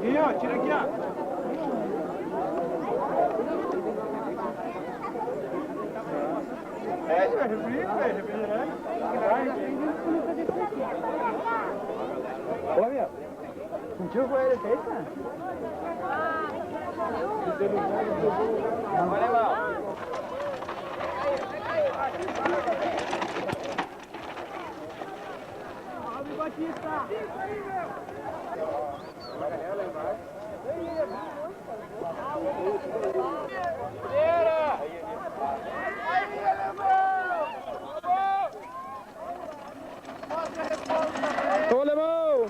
Aqui, ó, tira aqui, ó. Refrigerante. Ô, meu, sentiu com ele feito, né? Olha lá. Salve, Batista! Ô, alemão!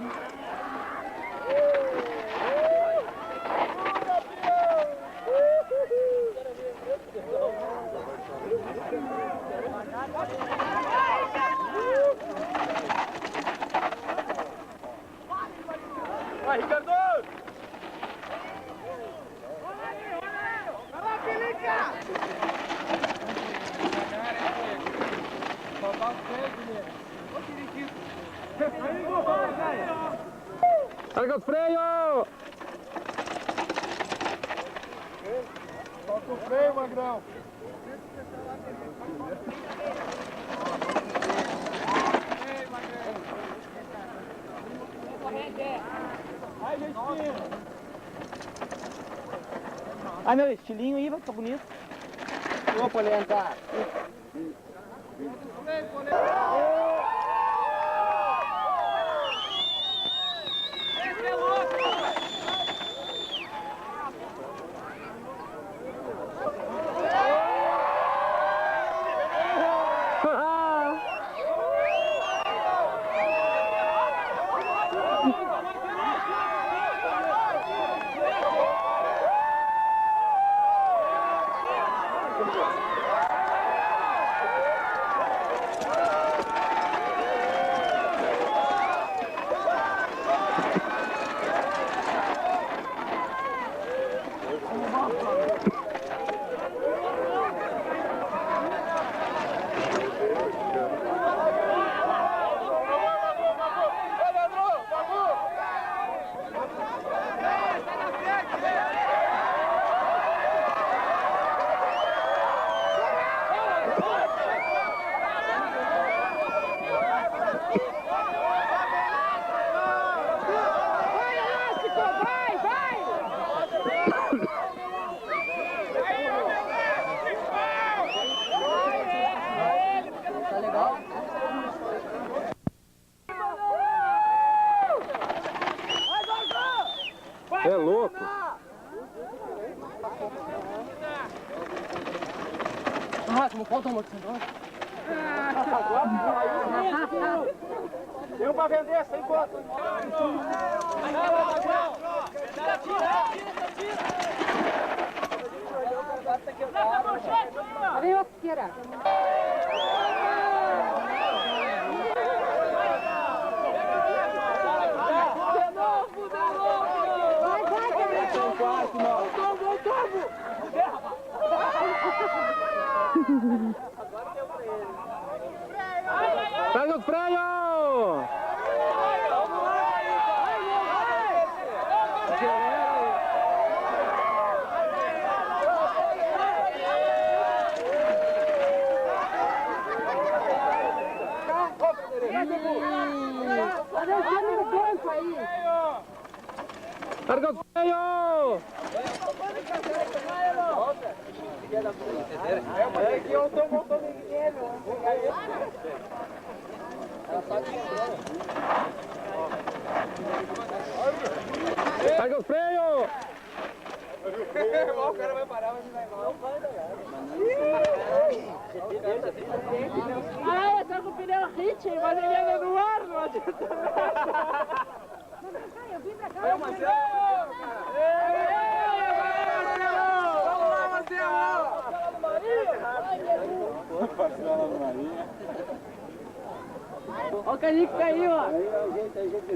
Vai, Ricardo! Vai lá, Filica! Larga os freios! Solta o freio, Magrão! Vai, Justinho! Ai, meu estilinho aí, vai ficar bonito. Ô, Polenta! Esse é louco! É louco! Ah, como falta um outro tem um pra vender, sem conta. Vem a esquerda. Pega o freio! Olha Larga o freio! É que eu tô montando ele. Larga o freio! O cara vai parar, mas não vai mal. Ah, eu tô com o pneu hit, mas ele anda no ar, não adianta nada. Eu vim pra cá. Vamos lá, Marcelo! Olha o caninho que caiu, ó.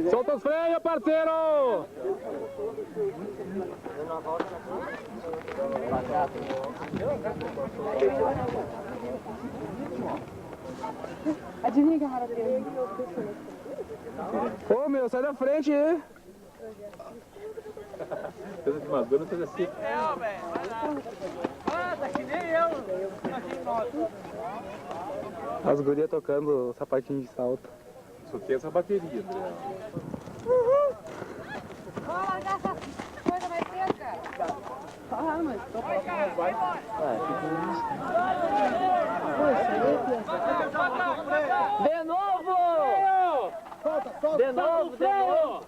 Solta os freios, parceiro! Adivinha que a Mara tem? Ô meu, sai da frente aí! Coisa de madura, não seja assim. Velho, vai lá. Ah, tá que nem eu. Aqui em moto. As gurias tocando sapatinho de salto. Só tem essa bateria, André. Vamos largar essa coisa mais cedo, cara. Ah, mas tô De novo! De novo, de novo!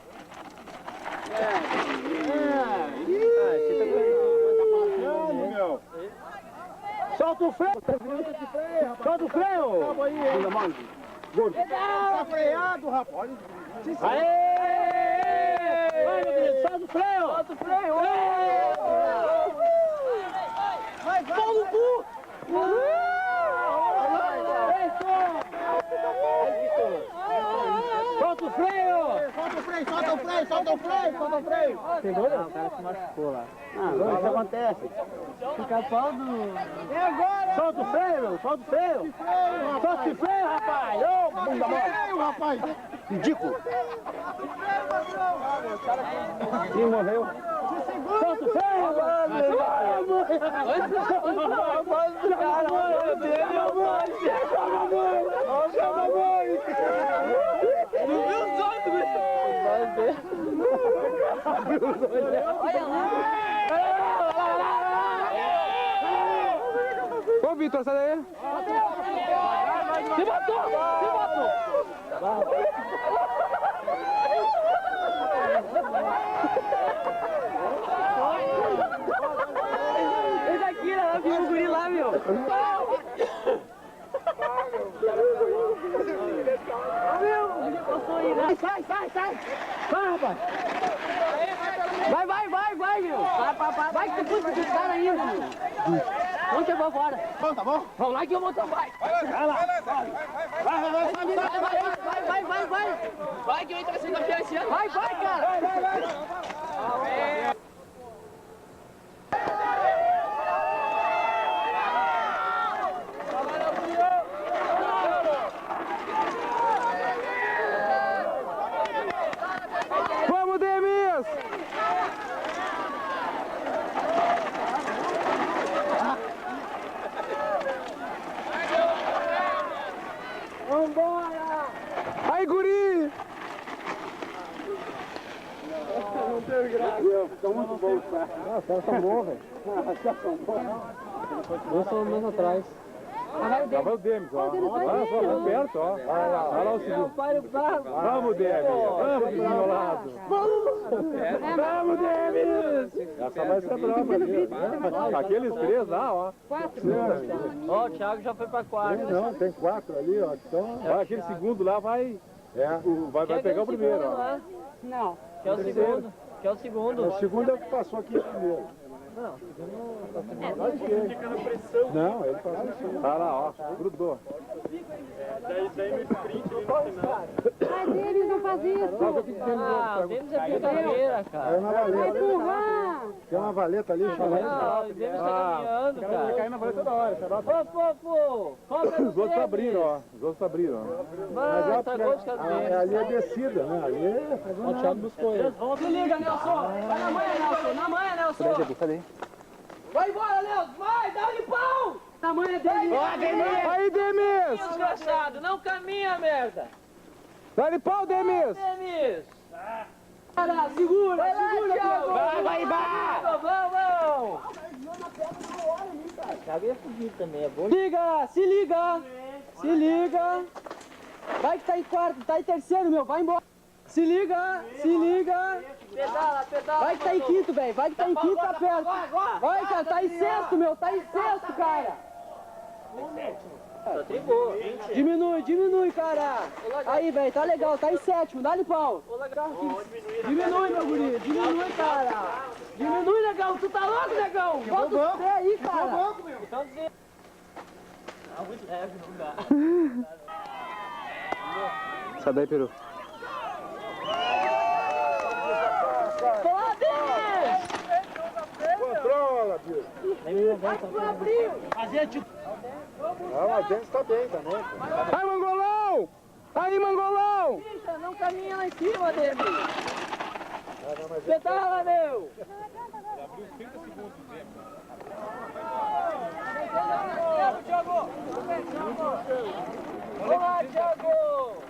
Solta o freio! Solta o freio! Calma aí, gordo. Tá freado, rapaz. Aê! Vai, meu querido, solta o freio! Solta o freio! Vai, pau no cu! Solta o freio! Solta o freio, solta o freio, solta o freio, solta o freio! Pegou? Não, o cara se machucou lá. Ah, isso acontece. Fica pau do... E agora? Solta o freio, solta o freio! Solta o freio, rapaz! Ô, bunda mole! Freio, rapaz! Ridículo! Ih, morreu. Solta o freio, Ô, Vitor, sai daí. Se matou! Se matou! Esse aqui, lá, viu o guri lá, meu. Sai, sai, sai! Vai, rapaz! Vai, meu! Vai que tu puxa esse cara aí, meu! Vamos levar fora! Bom, tá bom? Vamos lá que o motor vai! Vai lá! Vai! Vai que eu entro assim campeão esse ano! Vai, cara! Vamos, Demis! Vambora! Aí, guri! Não teve graça. Ficou muito bom, cara. Ah, os caras são bons, velho. Os caras são bons. Dois são menos atrás. Tava o Demis, ó. Olha só, perto, ó. Olha lá o segundo. Vamos, Demis. Vamos, desenrolado. Vamos, Demis. Essa vai ser brava ali. Aqueles três lá, ó. Ó, o Thiago já foi pra quarta. Não, tem quatro ali, ó. Então, vai, aquele segundo lá vai... vai pegar o primeiro, ó. Não. Que é o segundo. Que é o segundo. O segundo é o que passou aqui primeiro. Não, Não, ele passou assim. Olha lá, ó. Grudou. Mas eles não fazem isso. Ah, o Demis é brincadeira, cara. É uma Vai valeta. empurrar. Tem uma valeta ali, Não, o Demis tá caminhando, cara. Vai cair na valeta toda hora. Ô, foca no Os outros Demis. abriram, ó. Os outros abriram, ó. Vai, tá gol de cabeça. Ali é descida, né? Ali é... O Thiago buscou ele. Se liga, Nelson. Vai na manha, Nelson. Na manha, Nelson. Cadê? Vai embora, Nelson. Vai, dá-lhe pau. Na manha dele. Aí, Demis! Desgraçado, não caminha, merda. Dá-lhe pau, Demis! Demis. Cara, segura, segura, Thiago! Vai! Vamos! Thiago ia fugir também, é bom. Se liga! Vai que tá em quarto, tá em terceiro, meu, vai embora! Se liga! Pedala! Vai que tá em quinto, velho, vai que tá em quinto, tá perto! Vai, cara, tá em sexto, meu, tá em sexto, cara! Tá tribou. Diminui, cara! Aí, velho, tá legal, tá em sétimo, dá-lhe pau! Diminui, meu guri, diminui, cara! Diminui, negão, tu tá louco, negão? Bota os pés aí, cara! Então dizer. Não, muito leve, não dá. Sai daí, peru. Controla, Bill. A gente... Não, a gente tá bem também. Vai, Mangolão! Aí, Mangolão! Não caminha lá em cima dele! Pedala, meu! Abriu 30 segundos de tempo. Vamos lá, Thiago!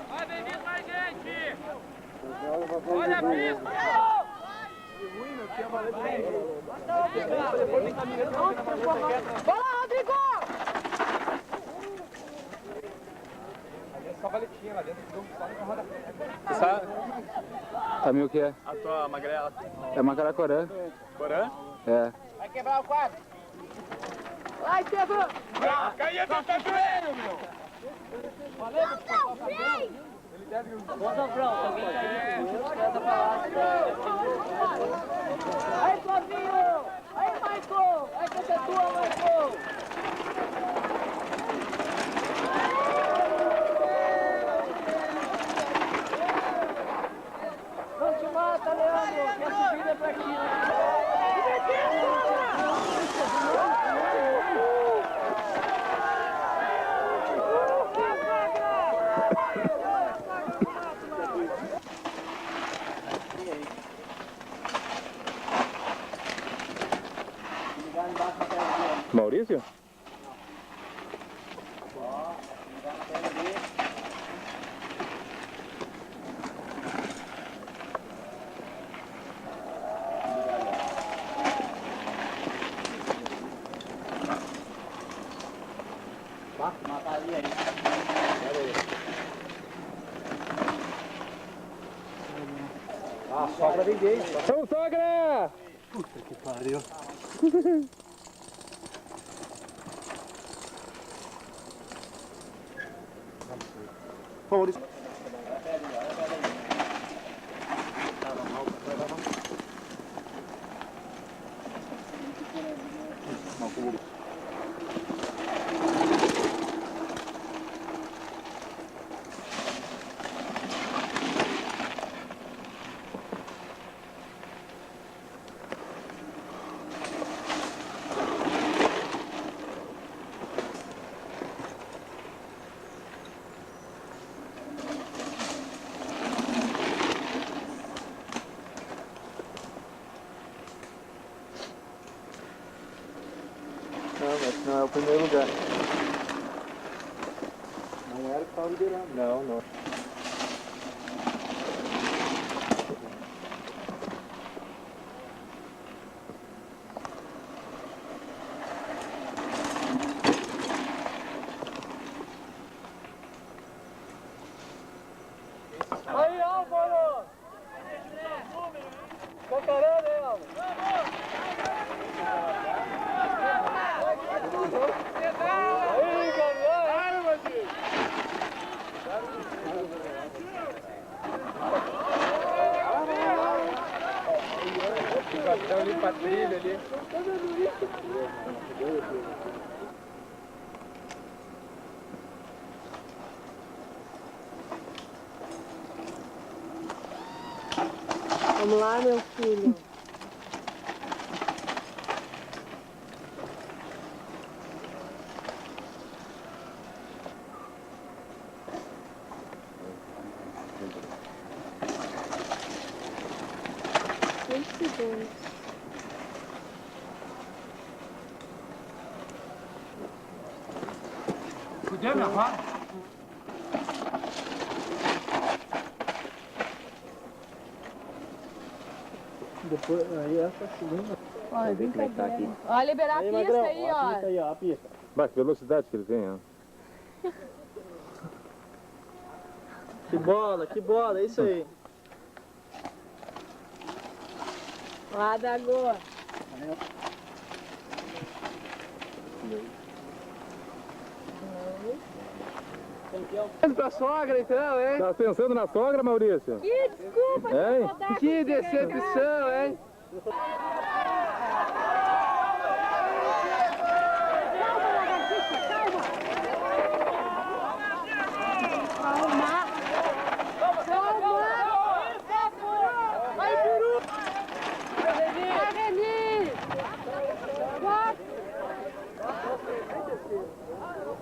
Vai, bem-vindo mais gente! Olha a pista! Vai lá, Rodrigo! Só valetinha lá dentro, só na roda. Sabe? Sabe o que é? A tua magrela. É uma caracorã. Corã? É. Vai quebrar o quadro. Vai, Estevam! Caía teu cabelo, meu! Bota o pronto, alguém Aí, Flavinho! Aí, Michael! Aí, que é tua, Michael! Não te mata, Leandro! Que a subida é pra aqui, né? Maurício? mataria aí. Ah, só pra vender, hein? São sogra! Puta que pariu. Maurício. Não, mas não é o primeiro lugar. Não era o que estava liderando. Não, não. Aí, Álvaro! Cantarana, hein, Álvaro? Aí, galera! O capitão ali pra trilha ali. Vamos lá, meu filho. Fudeu minha vaga? Depois, aí essa segunda. Olha, brincadeira. Ó, liberar a pista aí, ó. A pista aí, ó, a pista. Mas que velocidade que ele tem, ó. Que bola, é isso aí. Lá da Goa. Pra sogra então, hein? Tá pensando na sogra, Maurício? Que desculpa, Hein? Que decepção, hein?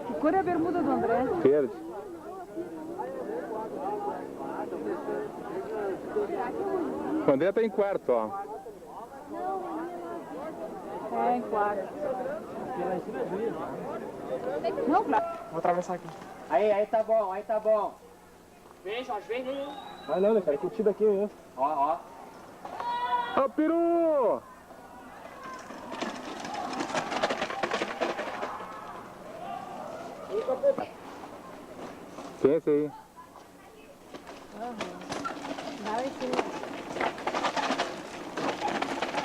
Que cor é a bermuda do André? Verde. O André tá em quarto, ó. É, em quadro. Não, claro. Vou atravessar aqui. Aí tá bom, aí tá bom. Vem, Jorge, vem. Vai não, né, cara? Curtida aqui mesmo. Ó. Ó, peru! Quem é esse aí? Vai em cima.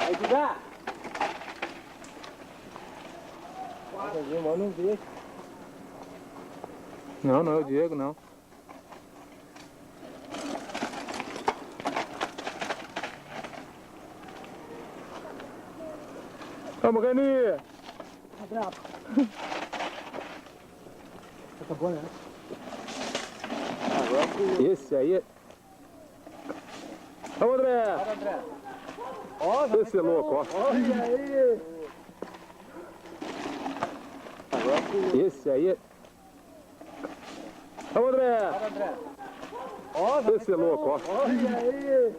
Aí, Duda. Não vi. Não, não é o Diego, não. Vamos, Reni! Tá bravo. Tá bom, né? Esse aí é... Vamos, André! Esse é louco, ó. Olha aí! Esse aí é... Vamos, André! Esse é louco, ó. Olha aí!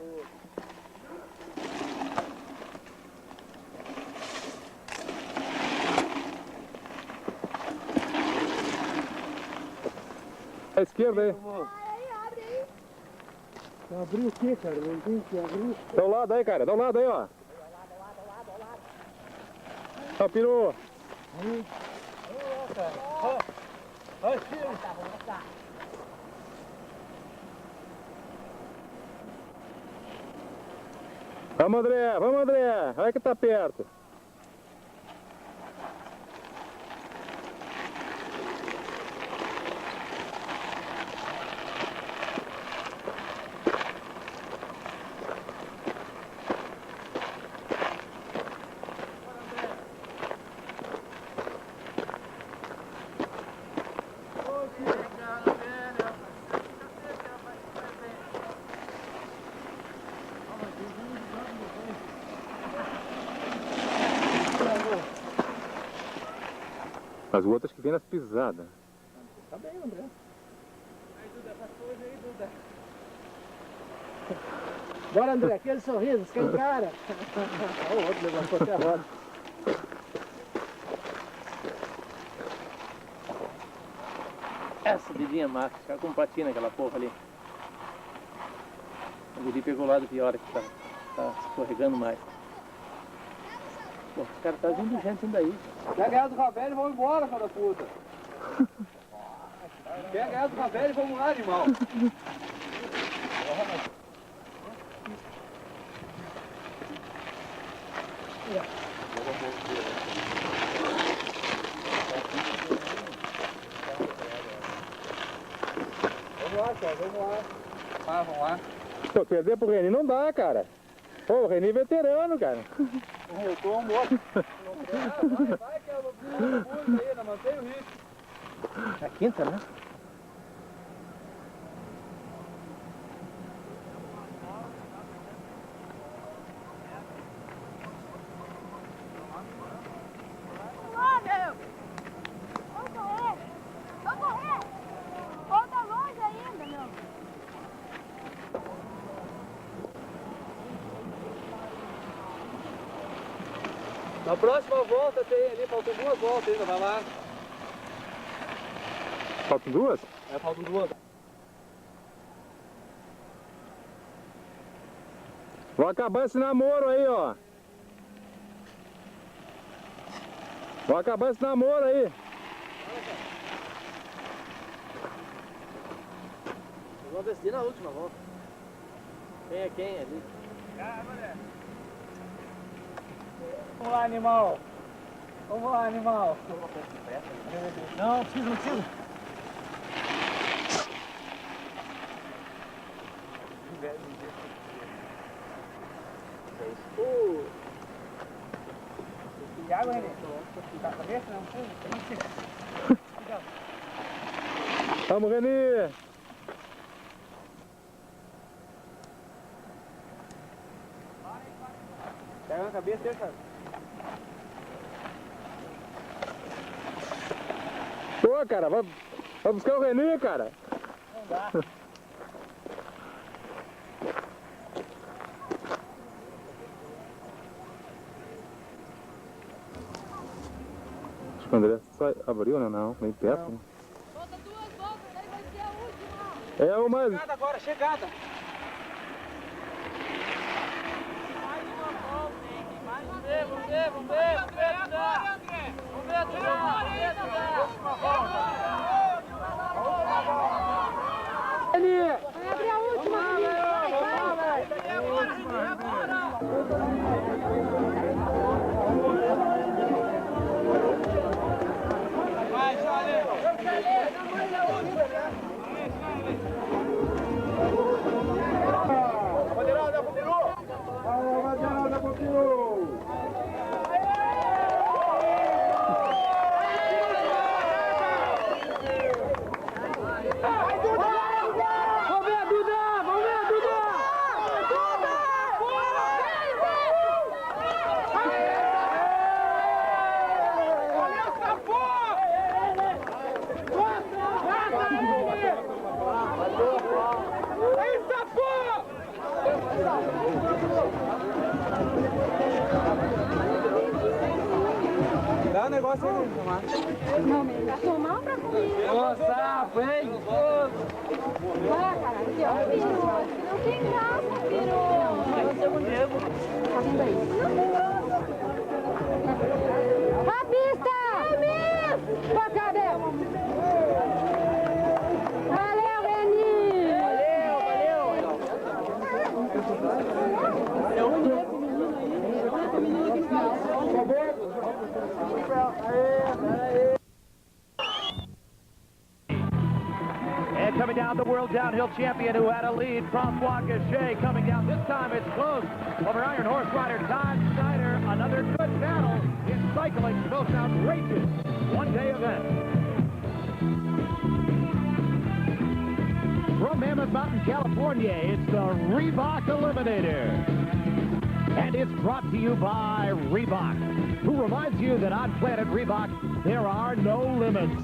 À esquerda aí. Abriu o quê, cara? Não tem que abrir. Dá um lado aí, cara. Dá um lado aí, ó. Ó, peru. Vamos, André. Vamos, André. Olha que tá perto. As outras que vêm nas pisadas. Tá bem, André. Aí, Duda, essa coisa aí, Duda. Bora, André, aquele sorriso, escancara. Olha o outro levantou até a roda. Essa dedinha massa, ficar com patina aquela porra ali. O guri pegou o lado pior que tá escorregando mais. Pô, os caras tá vindo gente ainda aí. Pega ela do Ravelli e vamos embora, filho da puta. Pega ela do Ravelli e vamos lá, animal. Vamos lá, cara, vamos lá. Vamos lá. Pô, perder pro Reni não dá, cara. Pô, o Reni é veterano, cara. Eu tô morto. Vai, que eu vou aí, não mantém o ritmo. A quinta, né? Na próxima volta tem ali, faltam 2 voltas ainda, vai lá. Faltam 2? É, faltam 2. Vai acabar esse namoro aí, ó. Vai acabar esse namoro aí. Vamos descer na última volta. Quem é quem ali? Vamos lá, animal. Vamos lá, animal. Não, precisa, não precisa. E água, Renê? Tá na cabeça? Não precisa. Vamos, Renê. Pega na cabeça aí, cara. Pô, cara, vai buscar o Renê, cara. Não dá. Acho que o André abriu, né? Não, nem perto. Né? Falta 2 voltas, aí vai ser a última. É o mais... Chegada agora, chegada. Vamos ver, Duda. Vamos ver, Duda. Vai abrir a última, Vai, Charlie. Bandeirada, continuou. Bandeirada, continuou. Vamos ver, Duda! Vamos ver, Duda! Dá um negócio aí, tomar. Não, pra tomar ou pra comer? Nossa, vem! Vai, cara, aqui, ó, peru. Não tem graça, peru. Tá vendo aí? Não tem graça. Rabista! Rabista! Pra cá, Bel. Valeu, Reni! And coming down, the world downhill champion who had a lead, Francois Gachet, coming down. This time it's close over Iron Horse rider Todd Snyder. Another good battle in cycling's most outrageous one-day event. From Mammoth Mountain, California, it's the Reebok Eliminator. And it's brought to you by Reebok, who reminds you that on Planet Reebok, there are no limits.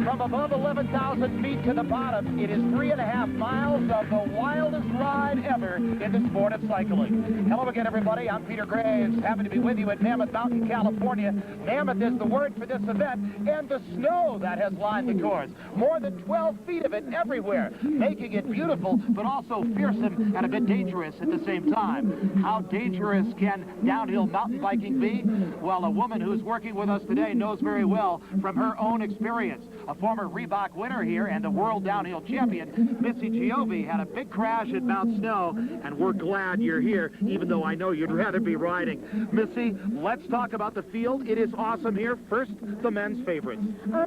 From above 11,000 feet to the bottom, it is 3.5 miles of the wildest ride ever in the sport of cycling. Hello again, everybody. I'm Peter Graves. Happy to be with you at Mammoth Mountain, California. Mammoth is the word for this event, and the snow that has lined the course. More than 12 feet of it everywhere, making it beautiful, but also fearsome and a bit dangerous at the same time. How dangerous can downhill mountain biking be? Well, a woman who's working with us today knows very well from her own experience. A former Reebok winner here and a world downhill champion, Missy Giove, had a big crash at Mount Snow, and we're glad you're here, even though I know you'd rather be riding. Missy, let's talk about the field. It is awesome here. First, the men's favorites.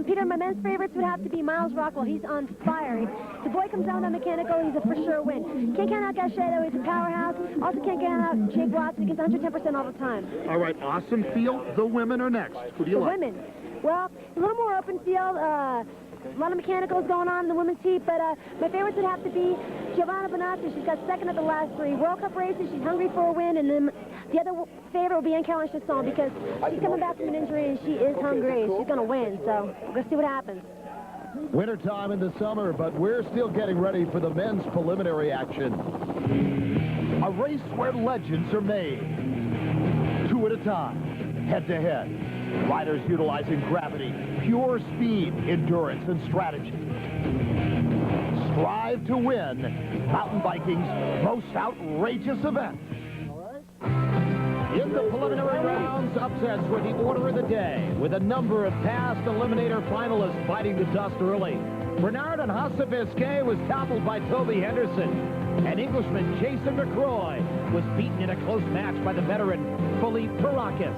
Peter, my men's favorites would have to be Miles Rockwell. He's on fire. If the boy comes down on mechanical, he's a for sure win. Can't count out Gachet, though. He's a powerhouse. Also can't count out Jake Watson. He gets 110% all the time. All right, awesome field. The women are next. Who do you like? Women. Well, a little more open field. A lot of mechanicals going on in the women's heat, but my favorites would have to be Giovanna Bonazzi. She's got second at the last 3 World Cup races. She's hungry for a win, and then the other favorite will be Anne-Caroline Chasson because she's coming back from an injury and she is hungry. She's going to win, so we'll see what happens. Wintertime in the summer, but we're still getting ready for the men's preliminary action. A race where legends are made. 2 at a time, head-to-head. Riders utilizing gravity, pure speed, endurance, and strategy. Strive strive to win mountain biking's most outrageous event. In the preliminary rounds, upsets were the order of the day, with a number of past Eliminator finalists biting the dust early. Bernard and Hasse Biscay was toppled by Toby Henderson, and Englishman Jason McCroy was beaten in a close match by the veteran Philippe Perakis.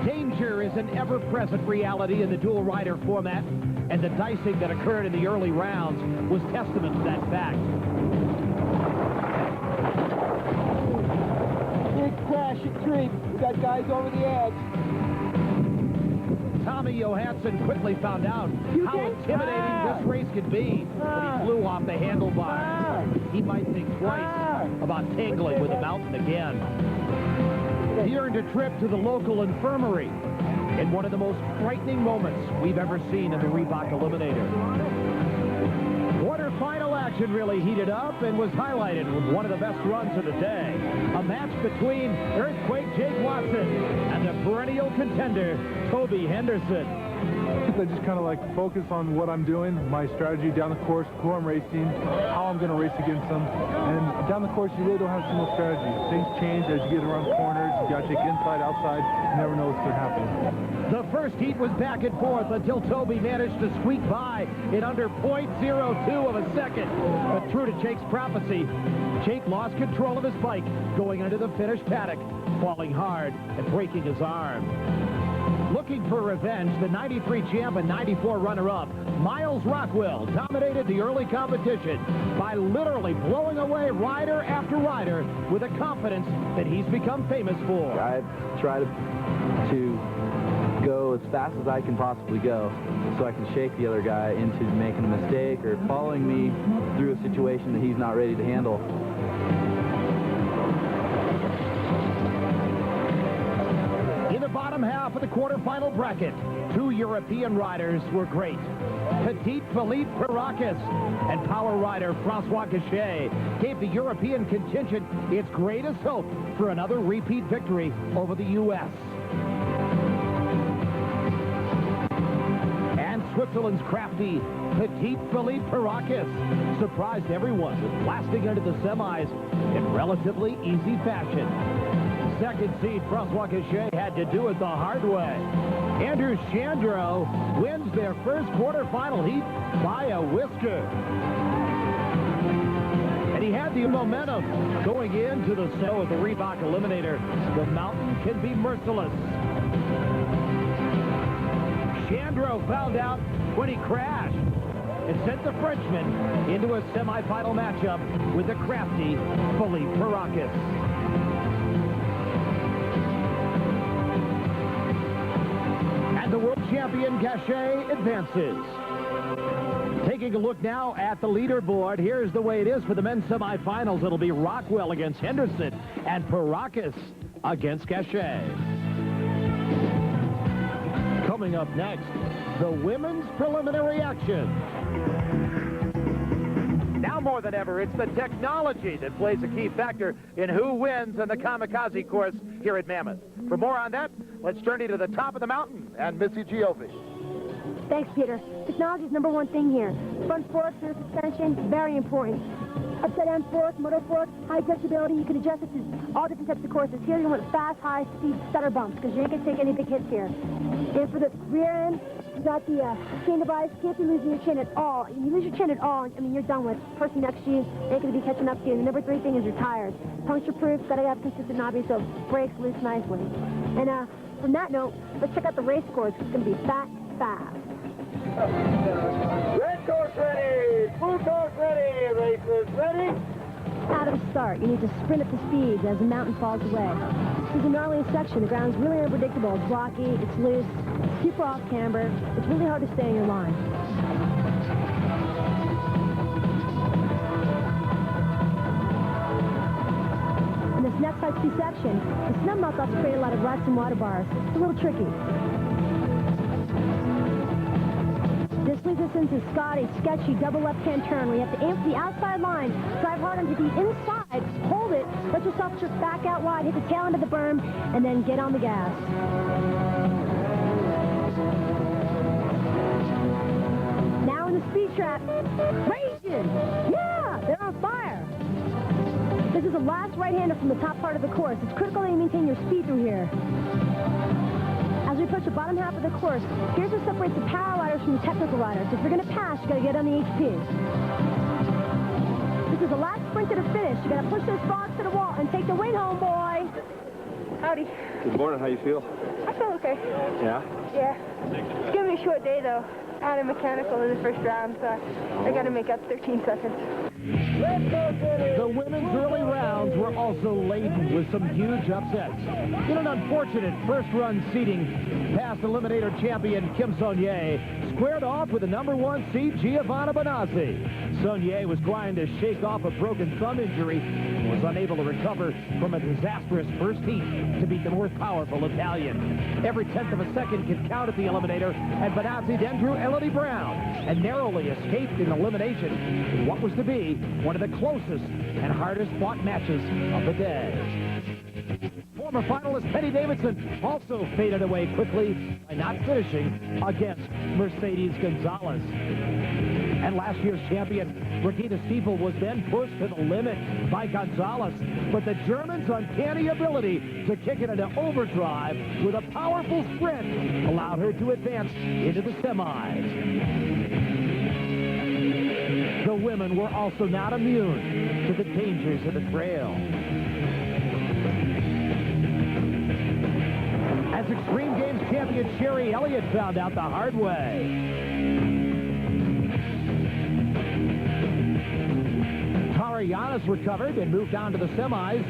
Danger is an ever-present reality in the dual rider format, and the dicing that occurred in the early rounds was testament to that fact. Big crash at tree. We got guys over the edge. Tommy Johansson quickly found out how intimidating this race could be when he flew off the handlebars. He might think twice about tangling with the mountain again. He earned a trip to the local infirmary in one of the most frightening moments we've ever seen in the Reebok Eliminator. Quarterfinal action really heated up and was highlighted with one of the best runs of the day. A match between Earthquake Jake Watson and the perennial contender, Toby Henderson. I just kind of like focus on what I'm doing, my strategy down the course, who I'm racing, how I'm going to race against them. And down the course, you really don't have a single strategy. Things change as you get around corners. You got to take inside, outside. You never know what's going to happen. The first heat was back and forth until Toby managed to squeak by in under .02 of a second. But true to Jake's prophecy, Jake lost control of his bike going into the finish paddock, falling hard and breaking his arm. Looking for revenge, the 93 champ and 94 runner-up, Miles Rockwell, dominated the early competition by literally blowing away rider after rider with a confidence that he's become famous for. I try to go as fast as I can possibly go so I can shake the other guy into making a mistake or following me through a situation that he's not ready to handle. In the bottom half of the quarterfinal bracket, two European riders were great. Petite Philippe Perakis and power rider Francois Gachet gave the European contingent its greatest hope for another repeat victory over the U.S. And Switzerland's crafty Petite Philippe Perakis surprised everyone with blasting into the semis in relatively easy fashion. Second seed Francois Gachet had to do it the hard way. Andrew Chandro wins their first quarterfinal heat by a whisker. And he had the momentum going into the snow of the Reebok Eliminator. The mountain can be merciless. Chandro found out when he crashed and sent the Frenchman into a semifinal matchup with the crafty Philippe Perakis. And the world champion Gachet advances. Taking a look now at the leaderboard, here's the way it is for the men's semifinals. It'll be Rockwell against Henderson and Perakis against Gachet. Coming up next, the women's preliminary action. Now more than ever, it's the technology that plays a key factor in who wins in the kamikaze course here at Mammoth. For more on that, let's journey to the top of the mountain and Missy Giovi. Thanks, Peter. Technology is number one thing here. Front forks, rear suspension, very important. Upside down forks, motor forks, high adjustability. You can adjust it to all different types of courses. Here you want fast, high-speed stutter bumps because you ain't going to take any big hits here. And for the rear end, you got the chain device. Can't be losing your chin at all. If you lose your chin at all, I mean, you're done with. The person next to you ain't going to be catching up to you. And the number three thing is your tires. Puncture-proof, got to have consistent knobby so it brakes loose nicely. And from that note, let's check out the race course. It's going to be fast. Red course ready, blue course ready, racers ready. Out of start, you need to sprint at the speed as the mountain falls away. This is a gnarly section. The ground's really unpredictable. It's rocky, it's loose, it's super off camber. It's really hard to stay in your line. In this next high-speed section, the snub melt-offs create a lot of ruts and water bars. It's a little tricky. This leads us into Scotty's sketchy double left-hand turn where you have to aim for the outside line, drive hard onto the inside, hold it, let yourself just back out wide, hit the tail end of the berm, and then get on the gas. Now in in the speed trap. Raging! Yeah, they're on fire. This is the last right-hander from the top part of the course. It's critical that you maintain your speed through here. As we approach the bottom half of the course, here's what separates the power riders from the technical riders. If you're going to pass, you got to get on the HP. This is the last sprint to the finish. You got to push those frogs to the wall and take the win home, boy. Howdy. Good morning. How you feel? I feel okay. Yeah? Yeah. It's going to be a short day, though. I had a mechanical in the first round, so I got to make up 13 seconds. The women's early rounds were also laden with some huge upsets. In an unfortunate first-run seeding, past Eliminator champion Kim Sonier squared off with the #1 seed Giovanna Bonazzi. Sonier was trying to shake off a broken thumb injury and was unable to recover from a disastrous first heat to beat the more powerful Italian. Every tenth of a second could count at the Eliminator, and Bonazzi then drew Elodie Brown and narrowly escaped in elimination in what was to be one of the closest and hardest fought matches of the day. Former finalist Penny Davidson also faded away quickly by not finishing against Mercedes Gonzalez. And last year's champion, Regina Stiefel, was then pushed to the limit by Gonzalez. But the German's uncanny ability to kick it into overdrive with a powerful sprint allowed her to advance into the semis. The women were also not immune to the dangers of the trail. As Extreme Games champion Sherry Elliott found out the hard way. Tara Giannis recovered and moved on to the semis,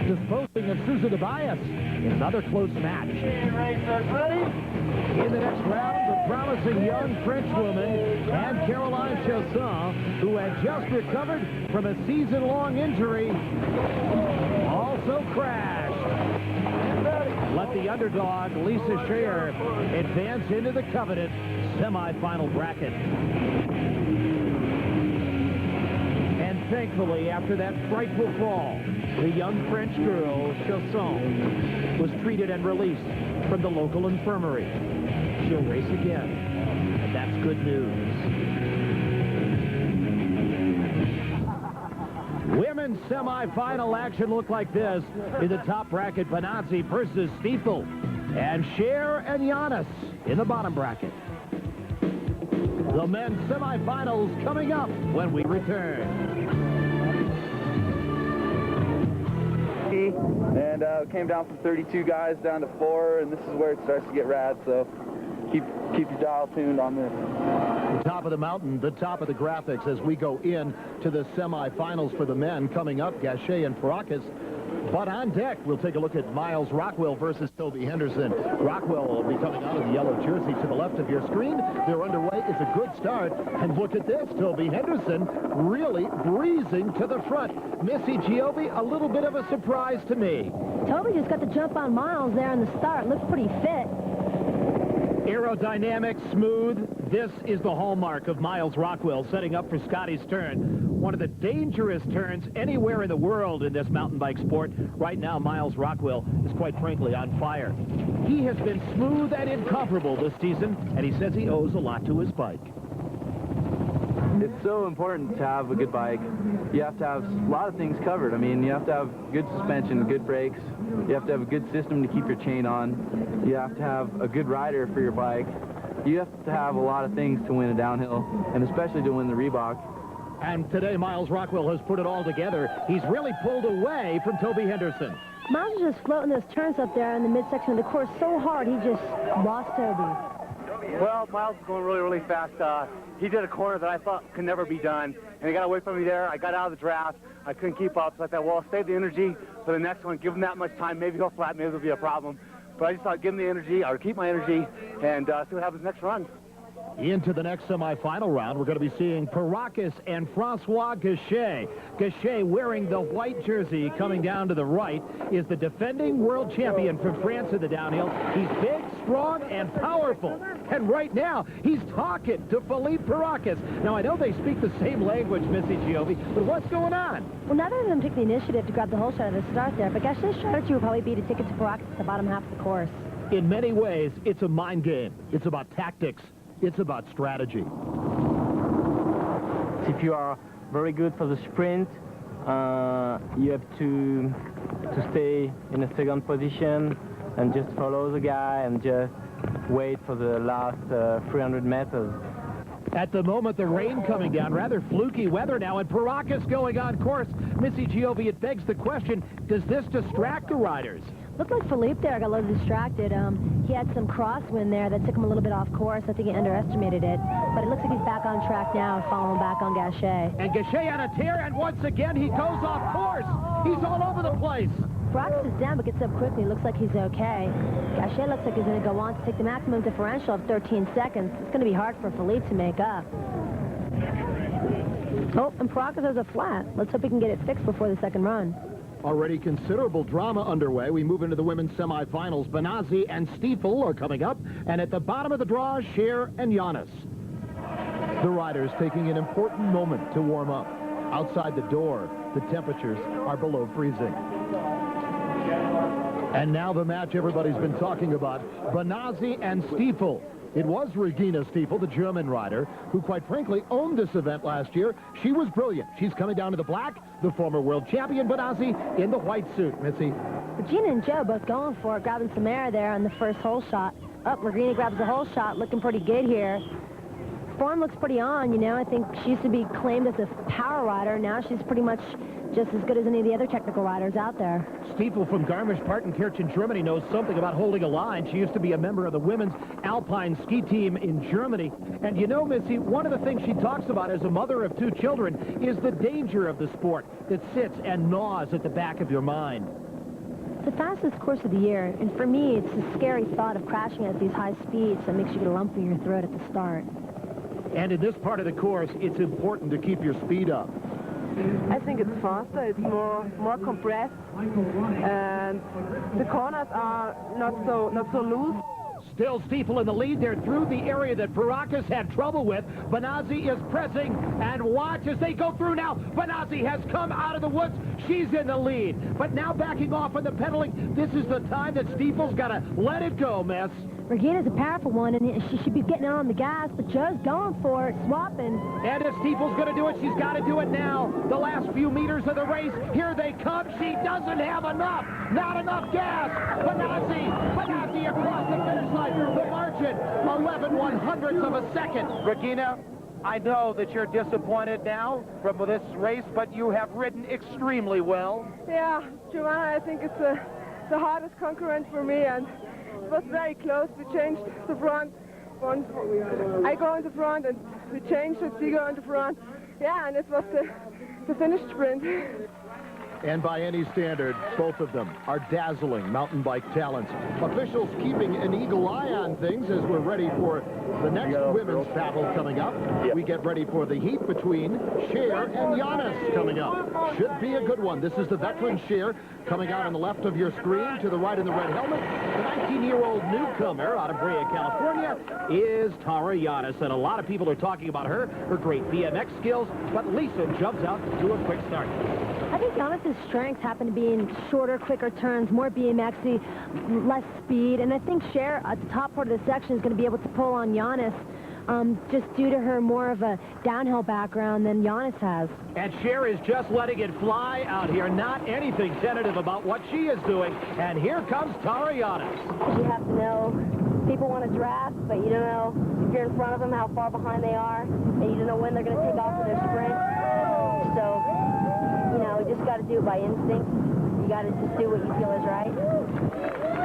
disposing of Susan Tobias in another close match. In the next round, the promising young Frenchwoman and Caroline Chausson, who had just recovered from a season-long injury, also crashed. Let the underdog, Lisa Scheer, advance into the coveted semifinal bracket. And thankfully, after that frightful fall, the young French girl, Chausson, was treated and released from the local infirmary. She'll race again, and that's good news. Women's semifinal action looked like this. In the top bracket, Bonazzi versus Stiefel, and Scheer and Giannis in the bottom bracket. The men's semifinals coming up when we return. And came down from 32 guys down to 4, and this is where it starts to get rad, so keep your dial tuned on this. The top of the mountain, the top of the graphics as we go in to the semifinals for the men coming up, Gachet and Farakis. But on deck, we'll take a look at Miles Rockwell versus Toby Henderson. Rockwell will be coming out of the yellow jersey to the left of your screen. They're underway. It's a good start. And look at this. Toby Henderson really breezing to the front. Missy Giove, a little bit of a surprise to me. Toby just got the jump on Miles there in the start. Looks pretty fit. Aerodynamic, smooth. This is the hallmark of Miles Rockwell setting up for Scotty's turn. One of the dangerous turns anywhere in the world in this mountain bike sport. Right now, Miles Rockwell is quite frankly on fire. He has been smooth and incomparable this season, and he says he owes a lot to his bike. It's so important to have a good bike. You have to have a lot of things covered. I mean, you have to have good suspension, good brakes. You have to have a good system to keep your chain on. You have to have a good rider for your bike. You have to have a lot of things to win a downhill, and especially to win the Reebok. And today, Miles Rockwell has put it all together. He's really pulled away from Toby Henderson. Miles is just floating those turns up there in the midsection of the course so hard, he just lost Toby. Well, Miles is going really, really fast. He did a corner that I thought could never be done, and he got away from me there. I got out of the draft. I couldn't keep up, so I thought, well, save the energy for the next one. Give him that much time. Maybe he'll flat. Maybe there'll be a problem. But I just thought, give him the energy, or keep my energy, and see what happens next run. Into the next semifinal round, we're going to be seeing Parakis and Francois Gachet. Gachet, wearing the white jersey coming down to the right, is the defending world champion from France in the downhill. He's big, strong, and powerful. And right now, he's talking to Philippe Parakis. Now, I know they speak the same language, Missy Giove, but what's going on? Well, neither of them took the initiative to grab the whole shot at the start there, but Gachet's strategy will probably be to take it to Parakis at the bottom half of the course. In many ways, it's a mind game. It's about tactics. It's about strategy. if you are very good for the sprint, you have to stay in a second position and just follow the guy and just wait for the last 300 meters. At the moment, the rain coming down, rather fluky weather now, and Paracas going on course. Missy Giove, it begs the question, does this distract the riders? Looked like Philippe there got a little distracted. He had some crosswind there that took him a little bit off course. I think he underestimated it. But it looks like he's back on track now and following back on Gachet. And Gachet on a tear, and once again he goes off course. He's all over the place. Paracas is down but gets up quickly. Looks like he's okay. Gachet looks like he's going to go on to take the maximum differential of 13 seconds. It's going to be hard for Philippe to make up. Oh, and Paracas has a flat. Let's hope he can get it fixed before the second run. Already considerable drama underway. We move into the women's semifinals. Benazzi and Stiefel are coming up. And at the bottom of the draw, Cher and Giannis. The riders taking an important moment to warm up. Outside the door, the temperatures are below freezing. And now the match everybody's been talking about, Benazzi and Stiefel. It was Regina Stiefel, the German rider, who quite frankly owned this event last year. She was brilliant. She's coming down to the black, the former world champion Benazzi in the white suit. Missy. Regina and Joe both going for it, grabbing some air there on the first hole shot. Up, Regina grabs the hole shot, looking pretty good here. Form looks pretty on, you know. I think she used to be claimed as a power rider. Now she's pretty much just as good as any of the other technical riders out there. Stiefel from Garmisch-Partenkirchen, Germany, knows something about holding a line. She used to be a member of the women's alpine ski team in Germany. And you know, Missy, one of the things she talks about as a mother of 2 children is the danger of the sport that sits and gnaws at the back of your mind. It's the fastest course of the year, and for me, it's the scary thought of crashing at these high speeds that makes you get a lump in your throat at the start. And in this part of the course, it's important to keep your speed up. I think it's faster, it's more compressed, and the corners are not so loose. Still Stiefel in the lead. They're through the area that Paracas had trouble with. Benazzi is pressing, and watch as they go through now. Benazzi has come out of the woods. She's in the lead, but now backing off on the pedaling. This is the time that Stiefel's got to let it go, Miss. Regina's a powerful one, and she should be getting on the gas, but Joe's going for it, swapping. And if Stiefel's going to do it, she's got to do it now. The last few meters of the race, here they come. She doesn't have enough. Not enough gas. Benazzi across the finish line. The margin, 11/100ths of a second. Regina, I know that you're disappointed now from this race, but you have ridden extremely well. Yeah, Giovanna, I think it's the hardest concurrent for me, and it was very close. We changed the front. I go in the front, and we changed it. She go in the front. Yeah, and it was the finish sprint. And by any standard, both of them are dazzling mountain bike talents. Officials keeping an eagle eye on things as we're ready for the next women's battle coming up. We get ready for the heat between Cher and Giannis coming up. Should be a good one. This is the veteran Cher coming out on the left of your screen. To the right in the red helmet, the 19-year-old newcomer out of Brea, California, is Tara Giannis. And a lot of people are talking about her great BMX skills, but Lisa jumps out to a quick start. I think Giannis's strengths happen to be in shorter, quicker turns, more BMX-y, less speed, and I think Cher at the top part of the section is going to be able to pull on Giannis just due to her more of a downhill background than Giannis has. And Cher is just letting it fly out here, not anything tentative about what she is doing, and here comes Tara Giannis. You have to know people want to draft, but you don't know if you're in front of them how far behind they are, and you don't know when they're going to take off for their sprint. So, you know, you just got to do it by instinct. You got to just do what you feel is right.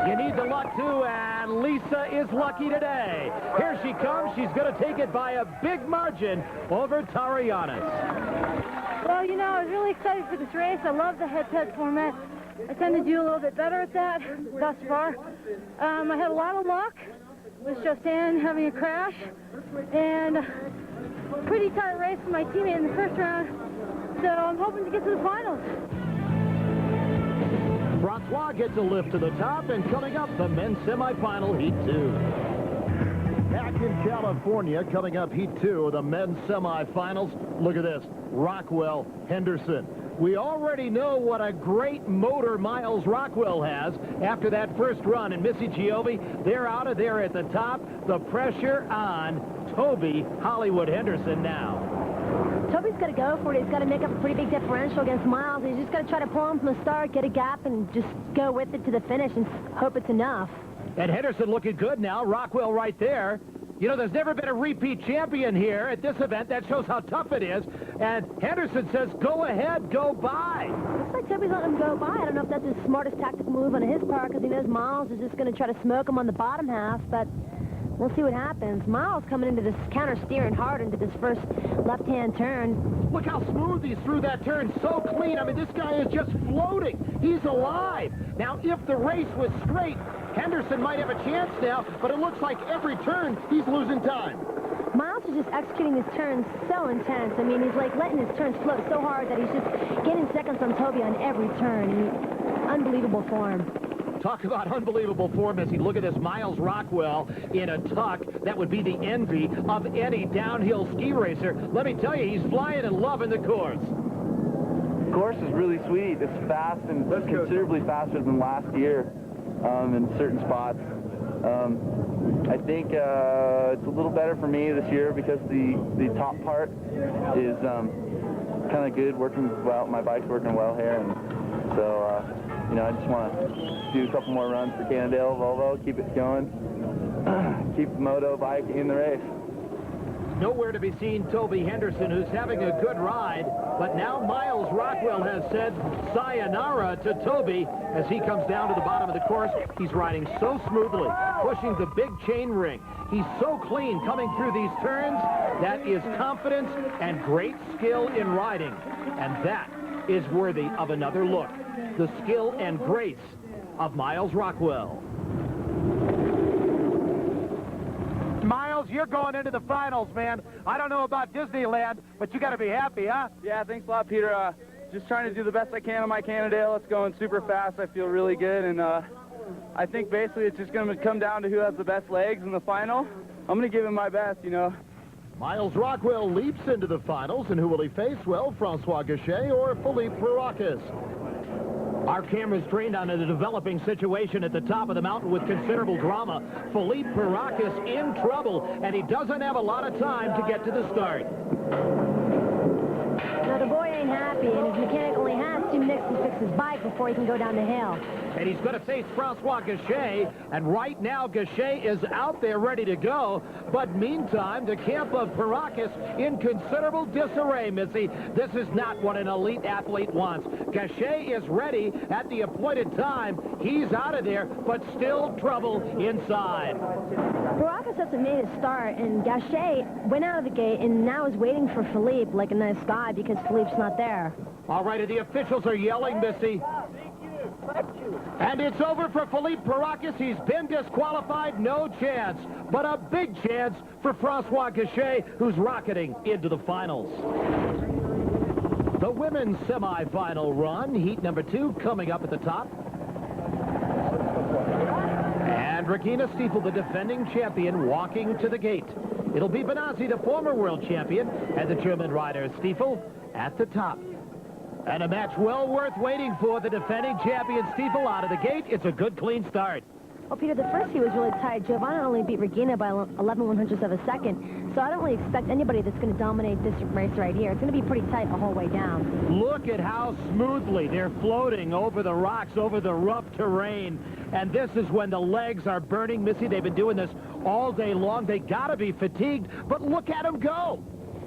You need the luck, too, and Lisa is lucky today. Here she comes. She's going to take it by a big margin over Tara Giannis. Well, you know, I was really excited for this race. I love the head-to-head format. I tend to do a little bit better at that thus far. I had a lot of luck with Josiane having a crash, and pretty tight race for my teammate in the first round. So I'm hoping to get to the finals. Francois gets a lift to the top, and coming up, the men's semifinal, Heat 2. Back in California, coming up Heat 2, the men's semifinals. Look at this, Rockwell Henderson. We already know what a great motor Miles Rockwell has after that first run. And Missy Giove, they're out of there at the top. The pressure on Toby Hollywood Henderson now. Toby's got to go for it. He's got to make up a pretty big differential against Miles. He's just got to try to pull him from the start, get a gap, and just go with it to the finish and hope it's enough. And Henderson looking good now. Rockwell right there. You know, there's never been a repeat champion here at this event. That shows how tough it is. And Henderson says, go ahead, go by. Looks like Toby's letting him go by. I don't know if that's his smartest tactical move on his part because he knows Miles is just going to try to smoke him on the bottom half, but we'll see what happens. Miles coming into this counter steering hard into this first left-hand turn. Look how smooth he's through that turn. So clean. I mean, this guy is just floating. He's alive. Now, if the race was straight, Henderson might have a chance now, but it looks like every turn he's losing time. Miles is just executing his turns so intense. I mean, he's like letting his turns float so hard that he's just getting seconds on Toby on every turn. Unbelievable form. Talk about unbelievable form as he look at this Miles Rockwell in a tuck. That would be the envy of any downhill ski racer. Let me tell you, he's flying and loving the course. The course is really sweet. It's fast and considerably faster than last year in certain spots. I think it's a little better for me this year because the top part is kind of good, working well. My bike's working well here, and so you know, I just want to do a couple more runs for Cannondale Volvo, keep it going, keep the moto bike in the race. Nowhere to be seen Toby Henderson, who's having a good ride, but now Miles Rockwell has said sayonara to Toby as he comes down to the bottom of the course. He's riding so smoothly, pushing the big chain ring. He's so clean coming through these turns. That is confidence and great skill in riding, and that is worthy of another look. The skill and grace of Miles Rockwell. Miles, you're going into the finals, man. I don't know about Disneyland, but you got to be happy, huh? Yeah, thanks a lot, Peter. Just trying to do the best I can on my Cannondale. It's going super fast. I feel really good, and I think basically it's just going to come down to who has the best legs in the final. I'm going to give him my best, you know. Miles Rockwell leaps into the finals, and who will he face? Well, Francois Gachet or Philippe Perakis. Our camera's trained on a developing situation at the top of the mountain with considerable drama. Philippe Perakis in trouble, and he doesn't have a lot of time to get to the start. Now, the boy ain't happy, and his mechanic only has 2 minutes to fix his bike before he can go down the hill. And he's going to face Francois Gachet, and right now Gachet is out there ready to go. But meantime, the camp of Perakis in considerable disarray, Missy. This is not what an elite athlete wants. Gachet is ready at the appointed time. He's out of there, but still trouble inside. Perakis hasn't made a start, and Gachet went out of the gate and now is waiting for Philippe like a nice guy because Philippe's not there. All right, the officials are yelling, Missy. And it's over for Philippe Perakis. He's been disqualified, no chance. But a big chance for Francois Gachet, who's rocketing into the finals. The women's semifinal run, heat number 2, coming up at the top. And Regina Stiefel, the defending champion, walking to the gate. It'll be Benazzi, the former world champion, and the German rider Stiefel at the top. And a match well worth waiting for. The defending champion Stiefel out of the gate. It's a good, clean start. Well, Peter, the first heat was really tight. Giovanna only beat Regina by 11/100ths of a second. So I don't really expect anybody that's going to dominate this race right here. It's going to be pretty tight the whole way down. Look at how smoothly they're floating over the rocks, over the rough terrain. And this is when the legs are burning. Missy, they've been doing this all day long. They got to be fatigued, but look at them go.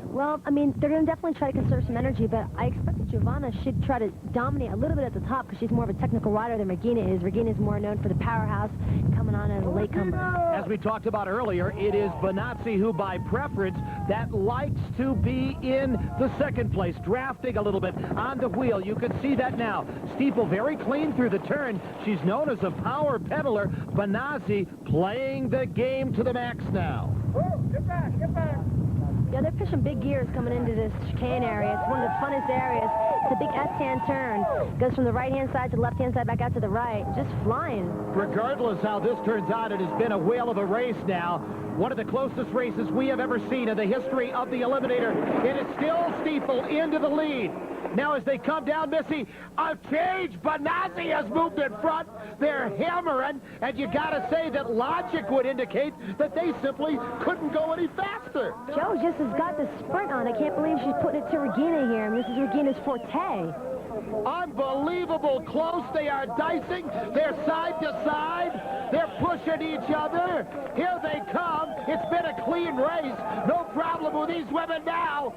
Well, I mean, they're going to definitely try to conserve some energy, but I expect that Giovanna should try to dominate a little bit at the top because she's more of a technical rider than Regina is. Regina is more known for the powerhouse coming on as a latecomer. As we talked about earlier, it is Benazzi who, by preference, that likes to be in the second place, drafting a little bit on the wheel. You can see that now. Stiefel very clean through the turn. She's known as a power pedaler. Benazzi playing the game to the max now. Get back, get back. Yeah, they're pushing big gears coming into this chicane area. It's one of the funnest areas. It's a big S-hand turn. Goes from the right-hand side to the left-hand side, back out to the right. Just flying. Regardless how this turns out, it has been a whale of a race now. One of the closest races we have ever seen in the history of the Eliminator. It is still Stiefel into the lead. Now as they come down, Missy, a change. Benazzi has moved in front. They're hammering, and you got to say that logic would indicate that they simply couldn't go any faster. Joe just has got the sprint on. I can't believe she's putting it to Regina here. I mean, this is Regina's forte. Unbelievable close. They are dicing. They're side to side. They're pushing each other. Here they come. It's been a clean race. No problem with these women now.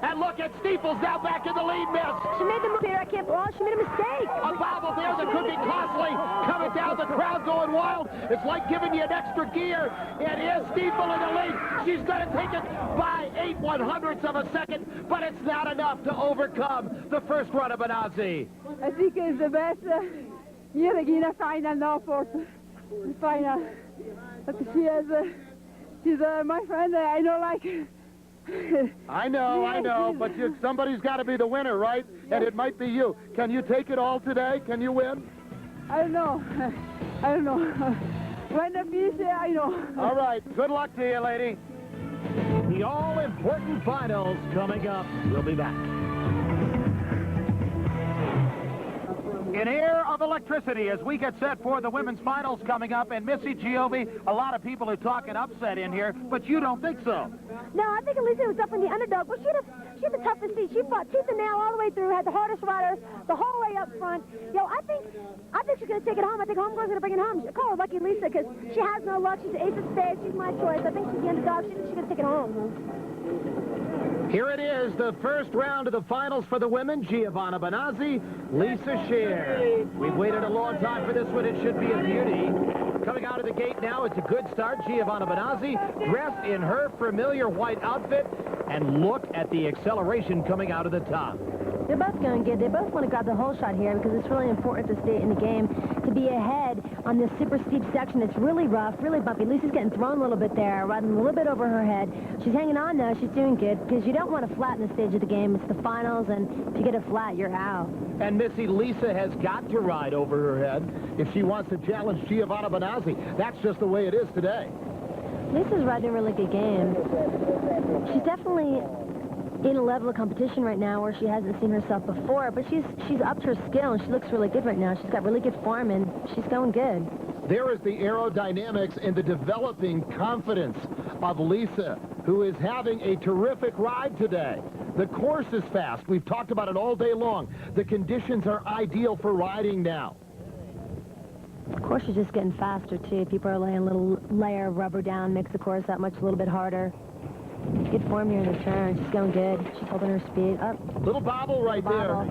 And look at Stiefel's now back in the lead, miss. She made the move here. I can't believe she made a mistake. A bobble there that could be costly. Coming down, the crowd going wild. It's like giving you an extra gear. It is Stiefel in the lead. She's going to take it by 8/100ths of a second, but it's not enough to overcome the first run of Benazzi. I think it's the best year Regina final now for the final. But she's my friend. I know, like. I know, but somebody's got to be the winner, right? And it might be you. Can you take it all today? Can you win? I don't know. When the fish, I know. All right. Good luck to you, lady. The all-important finals coming up. We'll be back. An air of electricity as we get set for the women's finals coming up. And Missy Giove, a lot of people are talking upset in here, but you don't think so. No, I think Alicia was definitely the underdog, but she had the toughest seat. She fought tooth and nail all the way through, had the hardest riders the whole way up front. Yo, I think she's going to take it home. I think Homegirl's going to bring it home. I call her Lucky Lisa because she has no luck. She's the ace of spades. She's my choice. I think she's the underdog. She's going to take it home. Here it is, the first round of the finals for the women. Giovanna Benazzi, Lisa Scheer. We've waited a long time for this one. It should be a beauty. Coming out of the gate now, it's a good start. Giovanna Benazzi, dressed in her familiar white outfit. And look at the acceleration coming out of the top. They're both going good. They both want to grab the whole shot here because it's really important to stay in the game, to be ahead on this super steep section. It's really rough, really bumpy. Lisa's getting thrown a little bit there, riding a little bit over her head. She's hanging on, though. She's doing good because you don't want to flatten the stage of the game. It's the finals, and if you get a flat, you're out. And Missy, Lisa has got to ride over her head if she wants to challenge Giovanna Benazzi. That's just the way it is today. Lisa's riding a really good game. She's definitely in a level of competition right now where she hasn't seen herself before, but she's upped her skill, and she looks really good right now. She's got really good form, and she's going good. There is the aerodynamics and the developing confidence of Lisa, who is having a terrific ride today. The course is fast. We've talked about it all day long. The conditions are ideal for riding now. Of course, she's just getting faster, too. People are laying a little layer of rubber down, makes the course that much a little bit harder. Good form here in the turn. She's going good. She's holding her speed up. Little bobble right there.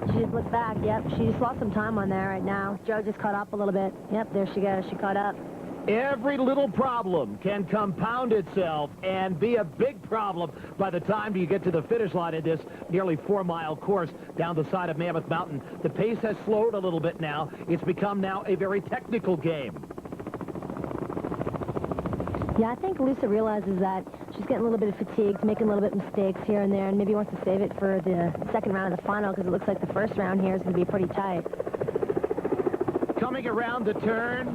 She just looked back. Yep, she just lost some time on there right now. Joe just caught up a little bit. Yep, there she goes. She caught up. Every little problem can compound itself and be a big problem by the time you get to the finish line of this nearly 4-mile course down the side of Mammoth Mountain. The pace has slowed a little bit now. It's become now a very technical game. Yeah, I think Lisa realizes that she's getting a little bit of fatigue, making a little bit of mistakes here and there, and maybe wants to save it for the second round of the final because it looks like the first round here is going to be pretty tight. Coming around the turn,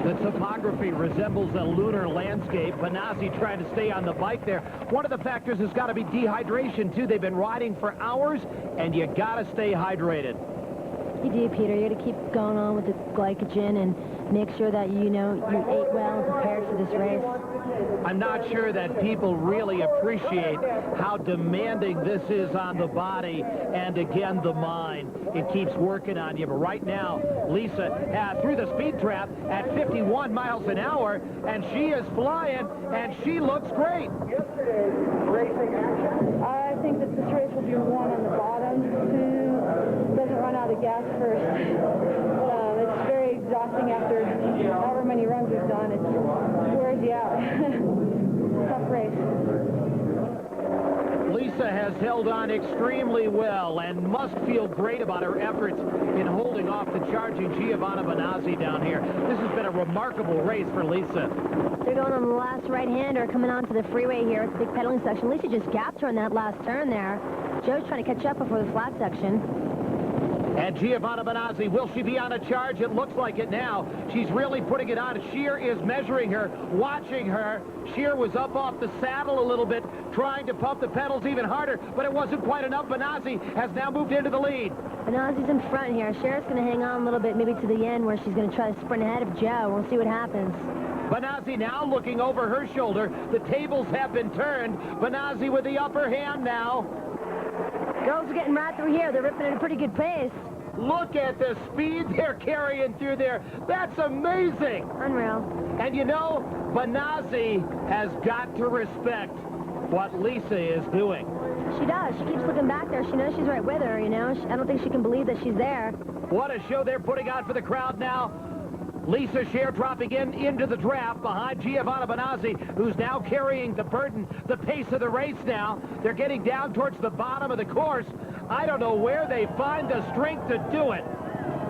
the topography resembles a lunar landscape. Benazzi trying to stay on the bike there. One of the factors has got to be dehydration, too. They've been riding for hours, and you got to stay hydrated. You do, Peter. You got to keep going on with the glycogen and make sure that you ate well and prepared for this race. I'm not sure that people really appreciate how demanding this is on the body and, again, the mind. It keeps working on you. But right now, Lisa through the speed trap at 51 miles an hour, and she is flying, and she looks great. I think that this race will be won on the bottom, who doesn't run out of gas first. It's very exhausting after however many runs we've done. It wears you out. Tough race. Lisa has held on extremely well and must feel great about her efforts in holding off the charging Giovanna Benazzi down here. This has been a remarkable race for Lisa. They're going on the last right-hander coming onto the freeway here. It's a big pedaling section. Lisa just gapped her in that last turn there. Joe's trying to catch up before the flat section. And Giovanna Benazzi, will she be on a charge? It looks like it now. She's really putting it on. Shear is measuring her, watching her. Shear was up off the saddle a little bit, trying to pump the pedals even harder, but it wasn't quite enough. Benazzi has now moved into the lead. Benazzi's in front here. Shear's going to hang on a little bit, maybe to the end, where she's going to try to sprint ahead of Joe. We'll see what happens. Benazzi now looking over her shoulder. The tables have been turned. Benazzi with the upper hand now. Girls are getting right through here. They're ripping at a pretty good pace. Look at the speed they're carrying through there. That's amazing. Unreal. And you know, Benazzi has got to respect what Lisa is doing. She does. She keeps looking back there. She knows she's right with her, you know. I don't think she can believe that she's there. What a show they're putting on for the crowd now. Lisa Shear dropping into the draft behind Giovanna Benazzi, who's now carrying the burden, the pace of the race now. They're getting down towards the bottom of the course. I don't know where they find the strength to do it.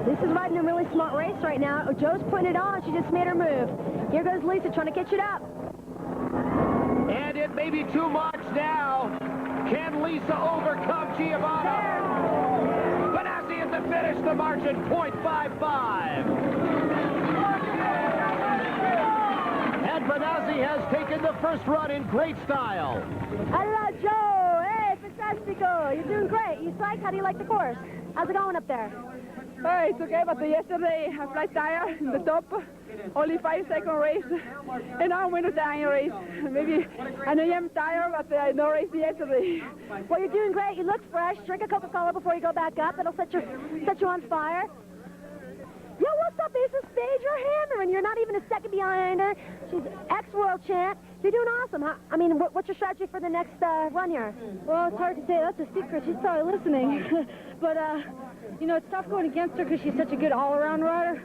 Lisa's riding a really smart race right now. Joe's putting it on. She just made her move. Here goes Lisa trying to catch it up. And it may be too much now. Can Lisa overcome Giovanna? Benazzi at the finish, the margin .55. And Benazzi has taken the first run in great style. Hello, Joe. Hey, fantastico. You're doing great. You psyched? How do you like the course? How's it going up there? Oh, it's okay, but yesterday I flat tire in the top, only 5-second race, and now I'm winter tire race. Maybe I know I'm tired, but I no race yesterday. Well, you're doing great. You look fresh. Drink a Coca-Cola before you go back up. It'll set you on fire. Yo, what's up, Ace? Phaedra Hammering. You're not even a second behind her. She's ex-world champ. You're doing awesome. I mean, what's your strategy for the next run here? Well, it's hard to say. That's a secret. She's probably listening. But, you know, it's tough going against her because she's such a good all-around rider.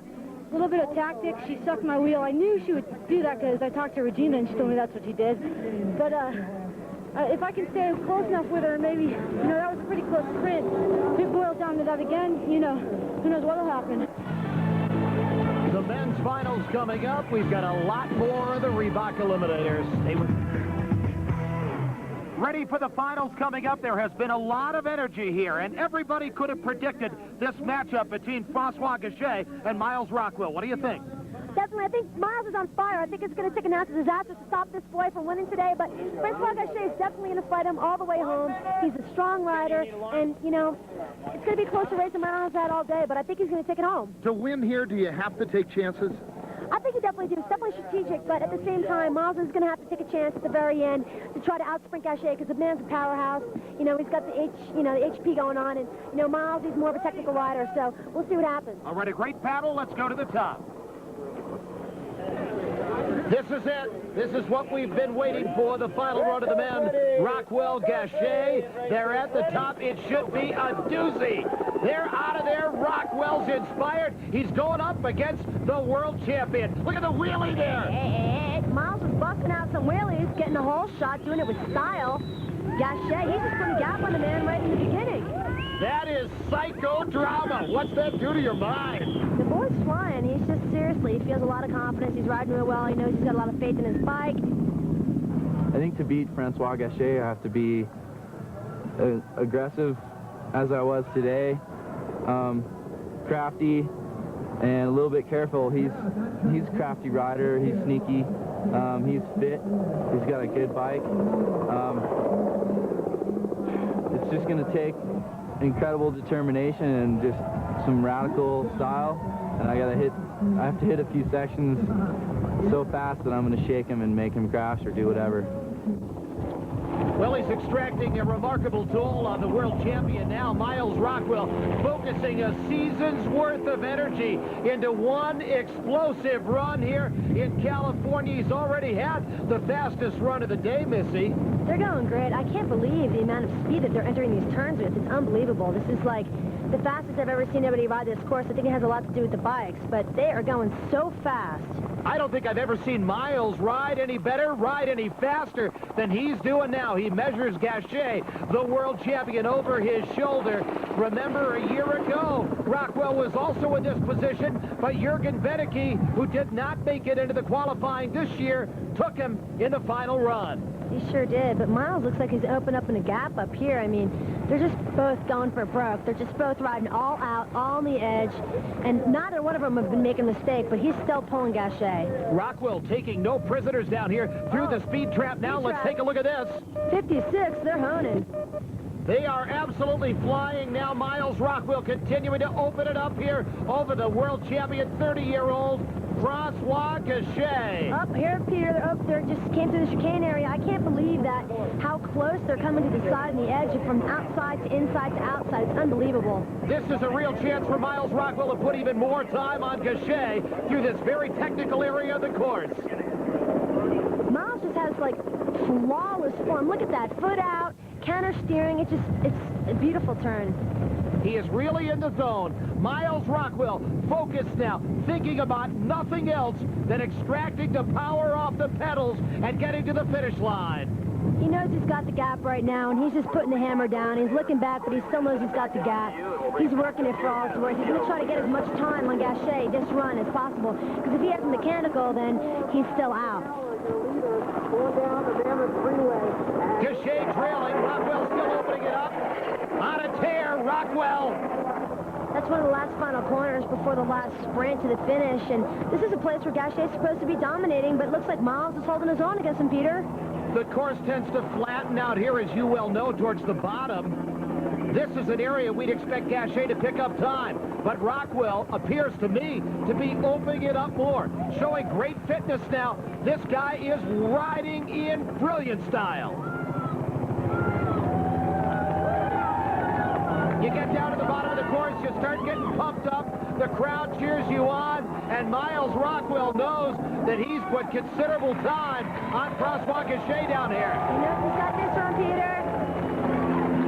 A little bit of tactics. She sucked my wheel. I knew she would do that because I talked to Regina and she told me that's what she did. But, if I can stay close enough with her, maybe, you know, that was a pretty close sprint. If it boils down to that again, you know, who knows what'll happen. The men's finals coming up. We've got a lot more of the Reebok Eliminators. Ready for the finals coming up. There has been a lot of energy here, and everybody could have predicted this matchup between Francois Gachet and Miles Rockwell. What do you think? Definitely. I think Miles is on fire. I think it's going to take a natural disaster to stop this boy from winning today, but Francois Gachet is definitely going to fight him all the way home. He's a strong rider, and, you know, it's going to be close to racing Miles had all day, but I think he's going to take it home. To win here, do you have to take chances? I think you definitely do. It's definitely strategic, but at the same time, Miles is going to have to take a chance at the very end to try to outsprint Gachet because the man's a powerhouse. You know, he's got the HP going on, and, you know, Miles, he's more of a technical rider, so we'll see what happens. All right, a great battle. Let's go to the top. This is it. This is what we've been waiting for, the final run of the men. Rockwell, Gachet, they're at the top. It should be a doozy. They're out of there. Rockwell's inspired. He's going up against the world champion. Look at the wheelie there. Hey, Miles was busting out some wheelies, getting a whole shot, doing it with style. Gachet, he just put a gap on the man right in the beginning. That is psychodrama. What's that do to your mind? The boy's flying. He's just, seriously, he feels a lot of confidence. He's riding real well. He knows he's got a lot of faith in his bike. I think to beat Francois Gachet, I have to be aggressive as I was today, crafty, and a little bit careful. He's a crafty rider. He's sneaky. He's fit. He's got a good bike. It's just going to take incredible determination and just some radical style, and I have to hit a few sections so fast that I'm going to shake him and make him crash or do whatever. Well, he's extracting a remarkable toll on the world champion now, Miles Rockwell, focusing a season's worth of energy into one explosive run here in California. He's already had the fastest run of the day, Missy. They're going great. I can't believe the amount of speed that they're entering these turns with. It's unbelievable. This is like the fastest I've ever seen anybody ride this course. I think it has a lot to do with the bikes, but they are going so fast. I don't think I've ever seen Miles ride any better, ride any faster than he's doing now. He measures Gachet, the world champion, over his shoulder. Remember, a year ago, Rockwell was also in this position, but Jürgen Benecke, who did not make it into the qualifying this year, took him in the final run. He sure did, but Miles looks like he's opened up in a gap up here. I mean, they're just both going for broke. They're just both riding all out, all on the edge, and neither one of them have been making a mistake, but he's still pulling Gachet. Rockwell taking no prisoners down here through the speed trap. Now let's take a look at this. 56, they're honing. They are absolutely flying now. Miles Rockwell continuing to open it up here over the world champion 30-year-old Francois Gachet. Up here, Peter, they just came through the chicane area. I can't believe that, how close they're coming to the side and the edge, from outside to inside to outside. It's unbelievable. This is a real chance for Miles Rockwell to put even more time on Gachet through this very technical area of the course. Miles just has, like, flawless form. Look at that, foot out, counter steering. It's a beautiful turn. He is really in the zone. Miles Rockwell focused now, thinking about nothing else than extracting the power off the pedals and getting to the finish line. He knows he's got the gap right now, and he's just putting the hammer down. He's looking back, but he still knows he's got the gap. He's working it for all it's worth. He's going to try to get as much time on Gachet this run as possible, because if he has a mechanical, then he's still out. Gachet trailing. Rockwell still opening it up. On a tear, Rockwell. That's one of the last final corners before the last sprint to the finish, and this is a place where Gachet's supposed to be dominating, but it looks like Miles is holding his own against him, Peter. The course tends to flatten out here, as you well know, towards the bottom. This is an area we'd expect Gachet to pick up time, but Rockwell appears to me to be opening it up more, showing great fitness now. This guy is riding in brilliant style. You get down to the bottom of the course, you start getting pumped up, the crowd cheers you on, and Miles Rockwell knows that he's put considerable time on Francois Gachet down here. He knows he's got this one, Peter.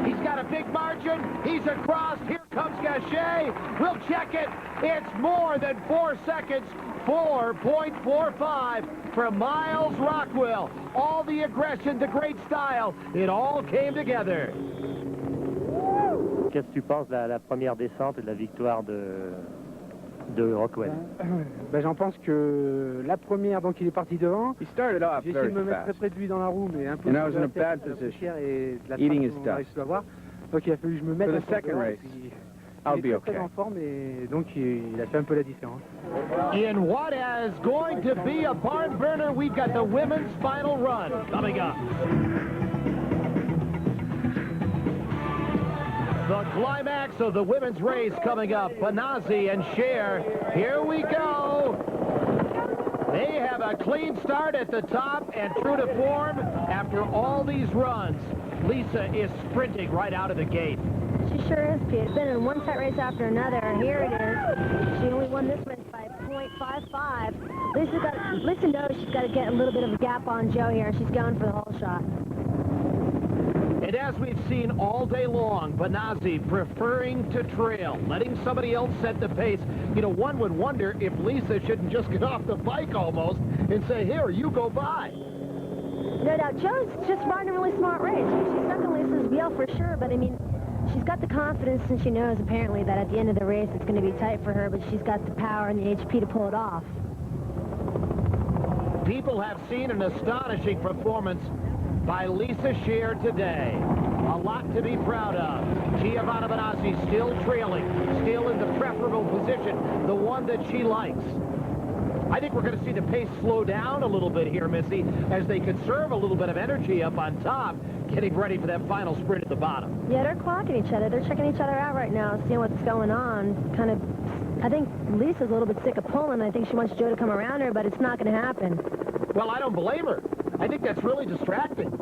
He's got a big margin, he's across, here comes Gachet, we'll check it, it's more than 4 seconds, 4.45 from Miles Rockwell. All the aggression, the great style, it all came together. Qu'est-ce que tu penses de la première descente et de la victoire de Rockwell? J'en pense que la première, donc il est parti devant. He started off J'ai essayé very de me mettre très fast. près de lui dans la roue, mais un peu. And I was in a plus la bad tête, position, et la eating his trace, on stuff. a réussi à l'avoir. Donc il a fallu que je me mette For un the peu second devant, race, puis I'll il be est très okay. en forme, et donc il a fait un peu la différence. In what is going to be a barn burner, we've got the women's final run coming up. The climax of the women's race coming up. Banazzi and Cher. Here we go. They have a clean start at the top and true to form after all these runs. Lisa is sprinting right out of the gate. She sure is, Pete. It's been in one tight race after another, and here it is. She only won this race by 0.55. Lisa knows she's got to get a little bit of a gap on Joe here, and she's going for the whole shot. And as we've seen all day long, Banazzi preferring to trail, letting somebody else set the pace. You know, one would wonder if Lisa shouldn't just get off the bike almost and say, here, you go by. No doubt. Joe's just riding a really smart race. She's stuck in Lisa's wheel for sure, but I mean, she's got the confidence, and she knows apparently that at the end of the race it's going to be tight for her, but she's got the power and the HP to pull it off. People have seen an astonishing performance by Lisa Cher today. A lot to be proud of. Giovanna Banazzi still trailing, still in the preferable position, the one that she likes. I think we're going to see the pace slow down a little bit here, Missy, as they conserve a little bit of energy up on top, getting ready for that final sprint at the bottom. Yeah, they're clocking each other. They're checking each other out right now, seeing what's going on. I think Lisa's a little bit sick of pulling. I think she wants Joe to come around her, but it's not going to happen. Well, I don't blame her. I think that's really distracting.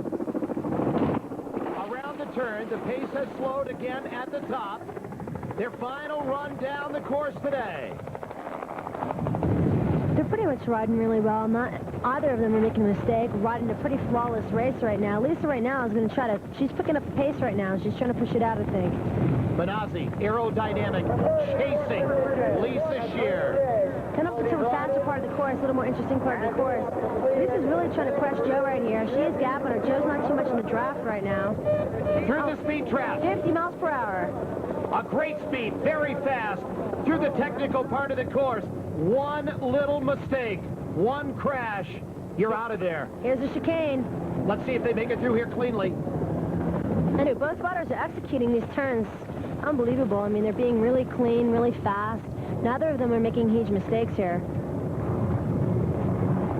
Around the turn, the pace has slowed again at the top. Their final run down the course today. They're pretty much riding really well. Not either of them are making a mistake. Riding a pretty flawless race right now. Lisa right now is going to try to, she's picking up the pace right now. She's trying to push it out, I think. Banazzi, aerodynamic, chasing Lisa Cher. Come up to the faster part of the course, a little more interesting part of the course. Lisa's really trying to crush Joe right here. She is gapping her. Joe's not too much in the draft right now. Through the speed trap. 50 miles per hour. A great speed, very fast, through the technical part of the course. One little mistake, one crash, you're out of there. Here's the chicane. Let's see if they make it through here cleanly. And both riders are executing these turns unbelievable. I mean, they're being really clean, really fast. Neither of them are making huge mistakes here.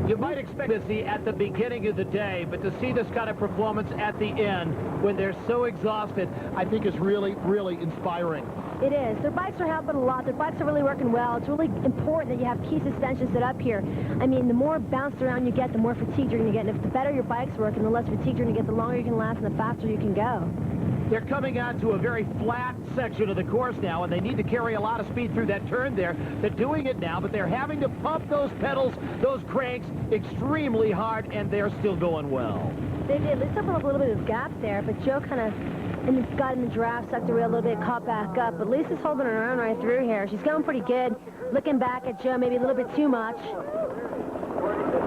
You might expect to see at the beginning of the day, but to see this kind of performance at the end when they're so exhausted, I think is really, really inspiring. It is. Their bikes are helping a lot. Their bikes are really working well. It's really important that you have key suspension set up here. I mean, the more bounced around you get, the more fatigued you're going to get. And if the better your bike's working, the less fatigued you're going to get, the longer you can last and the faster you can go. They're coming onto a very flat section of the course now, and they need to carry a lot of speed through that turn there. They're doing it now, but they're having to pump those pedals, those cranks, extremely hard, and they're still going well. They did. They suffered a little bit of gap there, but Joe kind of got in the draft, sucked the wheel a little bit, caught back up. But Lisa's holding her own right through here. She's going pretty good. Looking back at Joe, maybe a little bit too much.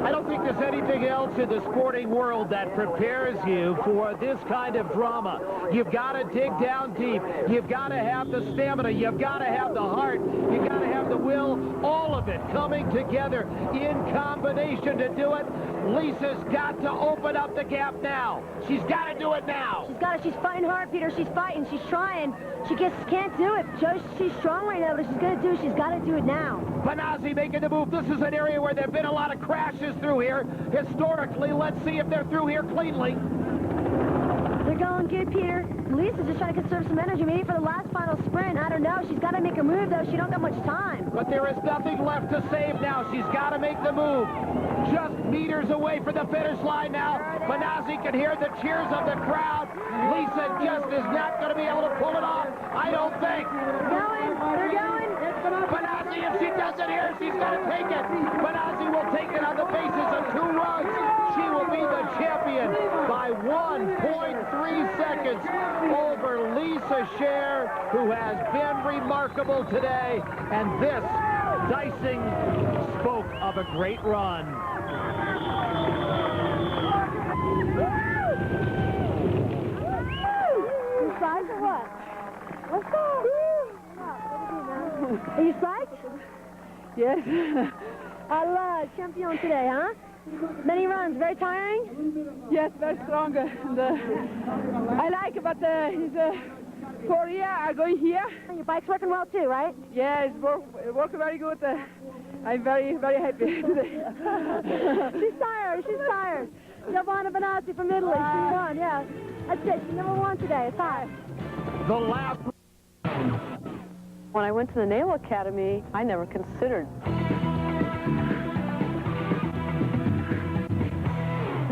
I don't think there's anything else in the sporting world that prepares you for this kind of drama. You've got to dig down deep. You've got to have the stamina. You've got to have the heart. You've got to have the will. All of it coming together in combination to do it. Lisa's got to open up the gap now. She's got to do it now. She's got it. She's fighting hard, Peter. She's fighting. She's trying. She just can't do it. Joe, she's strong right now, but she's going to do it. She's got to do it now. Benazzi making the move. This is an area where there have been a lot of crashes through here. Historically, let's see if they're through here cleanly. They're going good, Peter. Lisa's just trying to conserve some energy, maybe for the last final sprint. I don't know. She's got to make a move, though. She don't got much time. But there is nothing left to save now. She's got to make the move. Just meters away from the finish line now. Benazzi can hear the cheers of the crowd. Lisa just is not going to be able to pull it off, I don't think. They're going. Benazzi, if she does it here, she's got to take it. Benazzi will take it on the basis of 2 runs. She will be the champion by 1.3 seconds over Lisa Scher, who has been remarkable today. And this, Dicing spoke of a great run. You psyched or what? Let's go. Are you psyched? Yes. Allah, champion today, huh? Many runs, very tiring? Yes, very strong. I like it, but his Korea are going here. Your bike's working well too, right? Yeah, it's working very good. I'm very, very happy today. She's tired. She's tired. Giovanna Benazzi from Italy. She won, yeah. That's it. She never won today. It's high. The last. When I went to the Naval Academy, I never considered.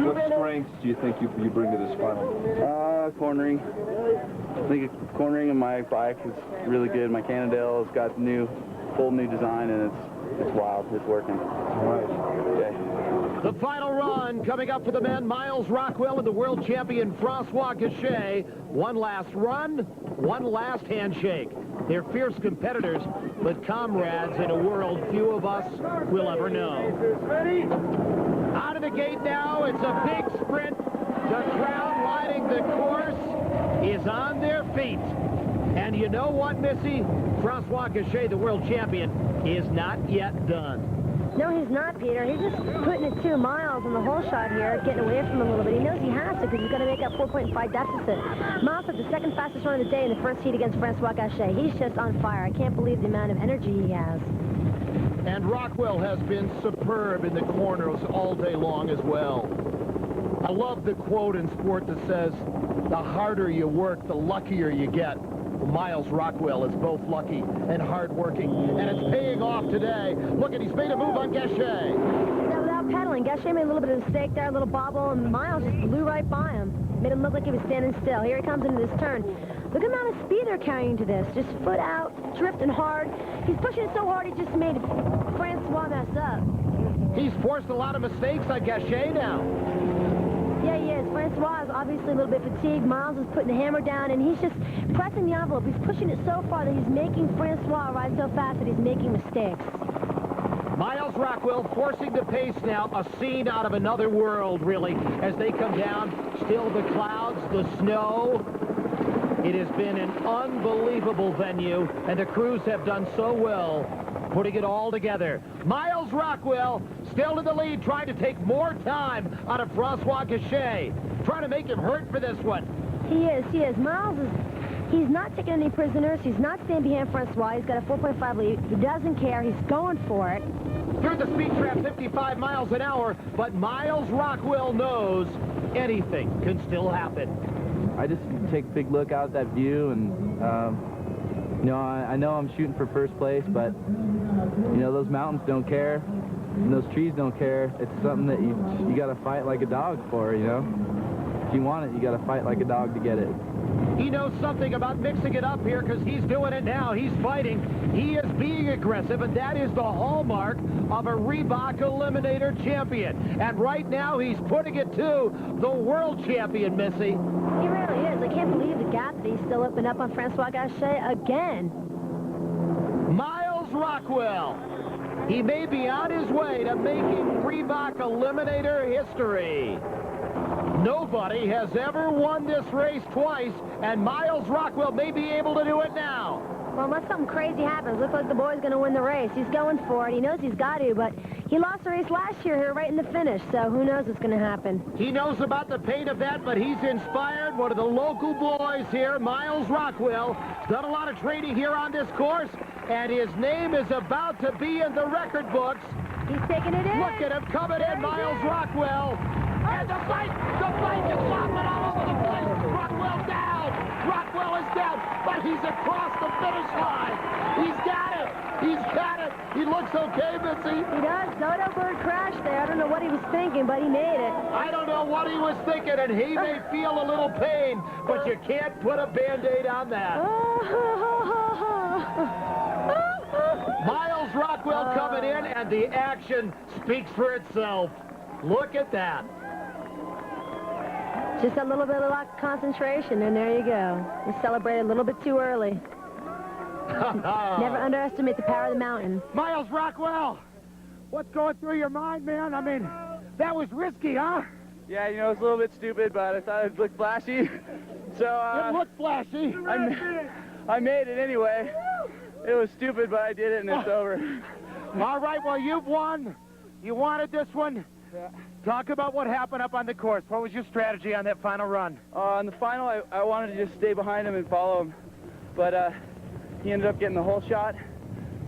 What strengths do you think you bring to this final? Cornering. I think cornering in my bike is really good. My Cannondale has got full new design, and it's wild. It's working. All right. Okay. The final run coming up for the men, Miles Rockwell and the world champion Francois Gachet. One last run, one last handshake. They're fierce competitors, but comrades in a world few of us will ever know. Out of the gate now, it's a big sprint. The crowd lining the course is on their feet. And you know what, Missy? Francois Gachet, the world champion, is not yet done. No, he's not, Peter. He's just putting it 2 miles on the whole shot here, getting away from him a little bit. He knows he has to because he's got to make up 4.5 deficit. Miles had the second fastest run of the day in the first heat against Francois Gachet. He's just on fire. I can't believe the amount of energy he has. And Rockwell has been superb in the corners all day long as well. I love the quote in sport that says, the harder you work, the luckier you get. Well, Miles Rockwell is both lucky and hardworking, and it's paying off today. Look at, he's made a move on Gachet. Now, without pedaling, Gachet made a little bit of a mistake there, a little bobble, and Miles just blew right by him. Made him look like he was standing still. Here he comes into this turn. Look at the amount of speed they're carrying to this. Just foot out, drifting hard. He's pushing it so hard he just made Francois mess up. He's forced a lot of mistakes on Gachet now. Yeah, he is. Francois is obviously a little bit fatigued. Miles is putting the hammer down, and he's just pressing the envelope. He's pushing it so far that he's making Francois ride so fast that he's making mistakes. Miles Rockwell forcing the pace now, a scene out of another world, really, as they come down. Still the clouds, the snow. It has been an unbelievable venue, and the crews have done so well putting it all together. Miles Rockwell still in the lead, trying to take more time out of Francois Gachet, trying to make him hurt for this one. He is. Miles is... He's not taking any prisoners. He's not staying behind Francois. He's got a 4.5 lead. He doesn't care. He's going for it. Through the speed trap, 55 miles an hour, but Miles Rockwell knows anything can still happen. I just take a big look out at that view, and you know, I know I'm shooting for first place, but you know, those mountains don't care, and those trees don't care. It's something that you got to fight like a dog for, you know. If you want it, you got to fight like a dog to get it. He knows something about mixing it up here because he's doing it now. He's fighting. He is being aggressive, and that is the hallmark of a Reebok Eliminator champion. And right now, he's putting it to the world champion, Missy. He really is. I can't believe the gap that he's still opened up on Francois Gachet again. Miles Rockwell. He may be on his way to making Reebok Eliminator history. Nobody has ever won this race twice, and Miles Rockwell may be able to do it now. Well, unless something crazy happens, looks like the boy's going to win the race. He's going for it. He knows he's got to, but he lost the race last year here right in the finish, so who knows what's going to happen. He knows about the pain of that, but he's inspired one of the local boys here, Miles Rockwell. Done a lot of training here on this course, and his name is about to be in the record books. He's taking it in. Look at him coming in, Miles Rockwell. And the fight is hopping all over the place. Rockwell down. Rockwell is down, but he's across the finish line. He's got it. He's got it. He looks okay, Missy. He does. Dodo Bird crashed there. I don't know what he was thinking, but he made it. I don't know what he was thinking, and he may feel a little pain, but you can't put a Band-Aid on that. Miles Rockwell coming in, and the action speaks for itself. Look at that. Just a little bit of lack of concentration, and there you go. We celebrated a little bit too early. Never underestimate the power of the mountain. Miles Rockwell, what's going through your mind, man? I mean, that was risky, huh? Yeah, you know, it's a little bit stupid, but I thought it looked flashy. So, it looked flashy. I made it anyway. It was stupid, but I did it, and it's over. All right, well, you've won. You wanted this one. Yeah. Talk about what happened up on the course. What was your strategy on that final run? On the final, I wanted to just stay behind him and follow him, but he ended up getting the whole shot,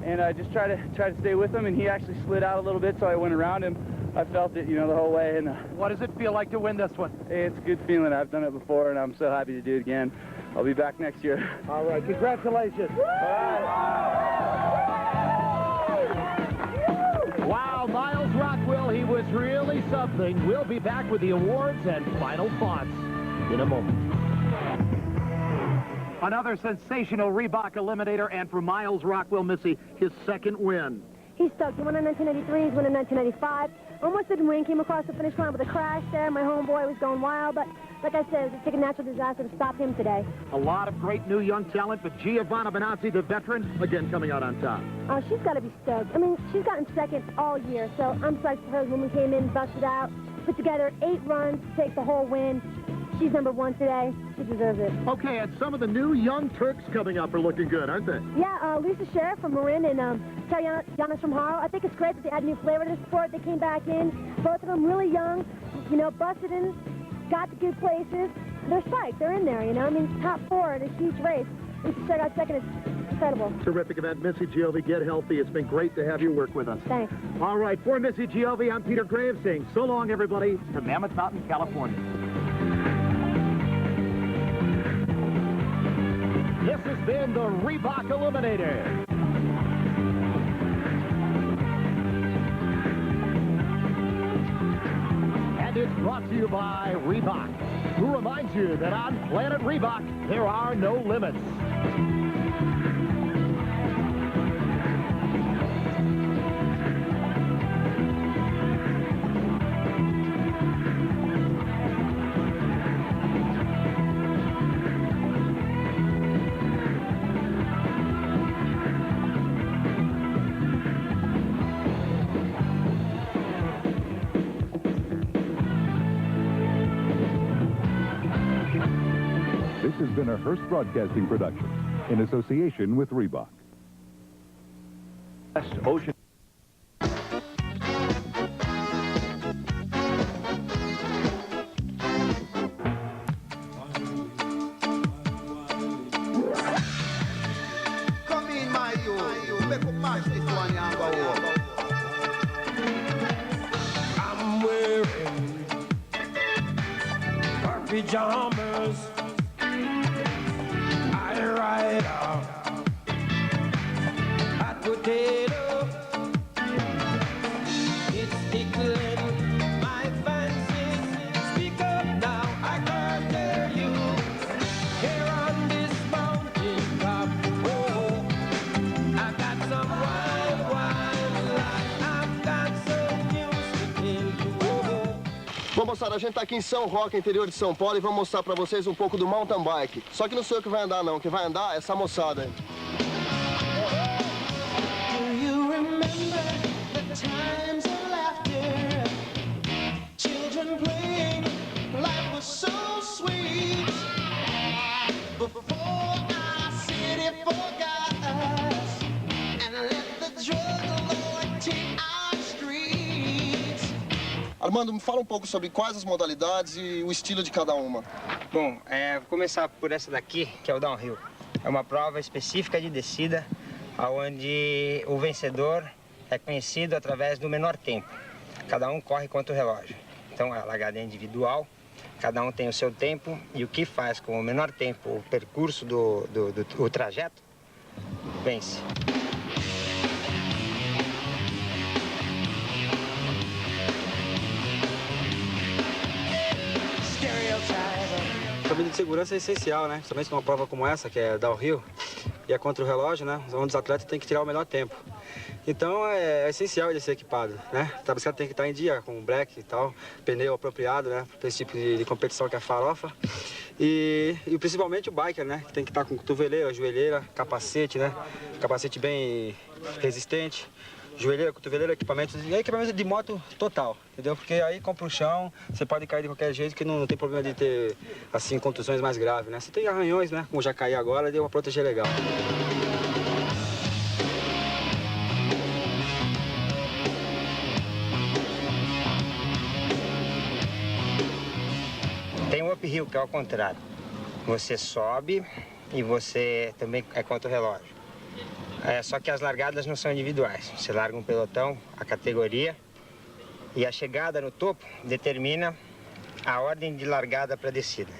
and I just tried to stay with him, and he actually slid out a little bit, so I went around him. I felt it, you know, the whole way. And what does it feel like to win this one? It's a good feeling. I've done it before, and I'm so happy to do it again. I'll be back next year. All right, congratulations. All right. Wow, Miles Rockwell, he was really something. We'll be back with the awards and final thoughts in a moment. Another sensational Reebok Eliminator, and for Miles Rockwell, Missy, his second win. He's stoked. He won in 1983, he's won in 1995. Almost didn't win, came across the finish line with a crash there. My homeboy was going wild, but like I said, it took a natural disaster to stop him today. A lot of great new young talent, but Giovanna Benazzi, the veteran, again coming out on top. Oh, she's got to be stoked. I mean, she's gotten second all year, so I'm psyched for her. The woman came in, busted out, put together 8 runs to take the whole win. She's number 1 today. She deserves it. Okay, and some of the new young Turks coming up are looking good, aren't they? Yeah, Lisa Sheriff from Marin and Tariana from Haro. I think it's great that they add new flavor to the sport. They came back in, both of them really young, you know, busted in, got to good places. They're psyched. They're in there, you know. I mean, top 4 in a huge race. Lisa Sheriff got second. It's incredible. Terrific event. Missy Giove, get healthy. It's been great to have you work with us. Thanks. All right, for Missy Giove, I'm Peter Graves saying so long, everybody, from Mammoth Mountain, California. This has been the Reebok Eliminator. And it's brought to you by Reebok, who reminds you that on Planet Reebok, there are no limits. This has been been a Hearst Broadcasting production in association with Reebok. Ocean. Come in, my you. Make a match this one, I'm wearing her pajamas. I ride out hot potato. It's tickling my fancies. Speak up now, I can't hear you. Here on this mountain top, oh, I got some wine, I've got some news to tell you. Bom, moçada, a gente tá aqui em São Roque, interior de São Paulo, e vamos mostrar pra vocês um pouco do mountain bike. Só que não sou eu que vai andar, não. Quem vai andar é essa moçada aí. Do you remember the times of laughter? Children playing, life was so sweet. Before our city forgot us and let the drug lord take our streets. Armando, me fala um pouco sobre quais as modalidades e o estilo de cada uma. Bom, vou começar por essa daqui, que é o downhill. É uma prova específica de descida, onde o vencedor é conhecido através do menor tempo. Cada um corre contra o relógio. Então, a largada é individual, cada um tem o seu tempo, e o que faz com o menor tempo o percurso o trajeto, vence. A medida de segurança é essencial, né? Principalmente numa prova como essa, que é downhill, e é contra o relógio, né? Onde os atletas têm que tirar o melhor tempo. Então é essencial ele ser equipado, né? A bicicleta tem que estar em dia, com black e tal, pneu apropriado, né? Para esse tipo de competição que é a farofa. E principalmente o biker, né? Que tem que estar com cotoveleira, joelheira, capacete, né? Capacete bem resistente. Joelheira, cotoveleira, equipamento de moto total, entendeu? Porque aí compra o chão, você pode cair de qualquer jeito, que não tem problema de ter, assim, contusões mais graves, né? Você tem arranhões, né? Como já caí agora, deu uma proteger legal. Tem o uphill, que é ao contrário. Você sobe e você também é contra o relógio. Só que as largadas não são individuais. Você larga um pelotão, a categoria, e a chegada no topo determina a ordem de largada para a descida.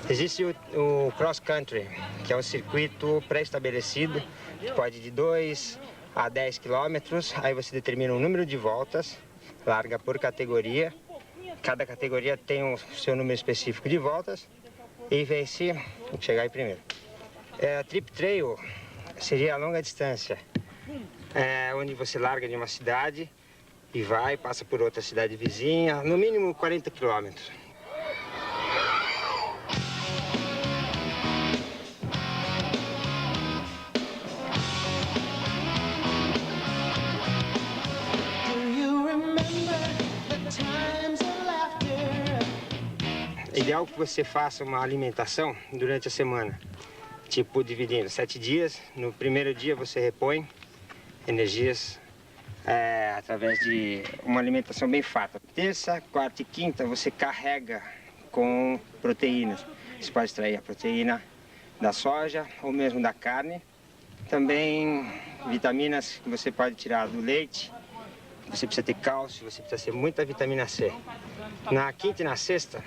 Existe o cross country, que é um circuito pré-estabelecido, que pode ir de 2 a 10 quilômetros. Aí você determina o número de voltas, larga por categoria. Cada categoria tem o seu número específico de voltas e vence chegar em primeiro. Trip trail seria a longa distância, onde você larga de uma cidade e passa por outra cidade vizinha, no mínimo 40 quilômetros. É ideal que você faça uma alimentação durante a semana, tipo dividindo 7 dias. No primeiro dia você repõe energias através de uma alimentação bem farta. Terça, quarta e quinta você carrega com proteínas. Você pode extrair a proteína da soja ou mesmo da carne. Também vitaminas que você pode tirar do leite. Você precisa ter cálcio, você precisa ter muita vitamina C. Na quinta e na sexta,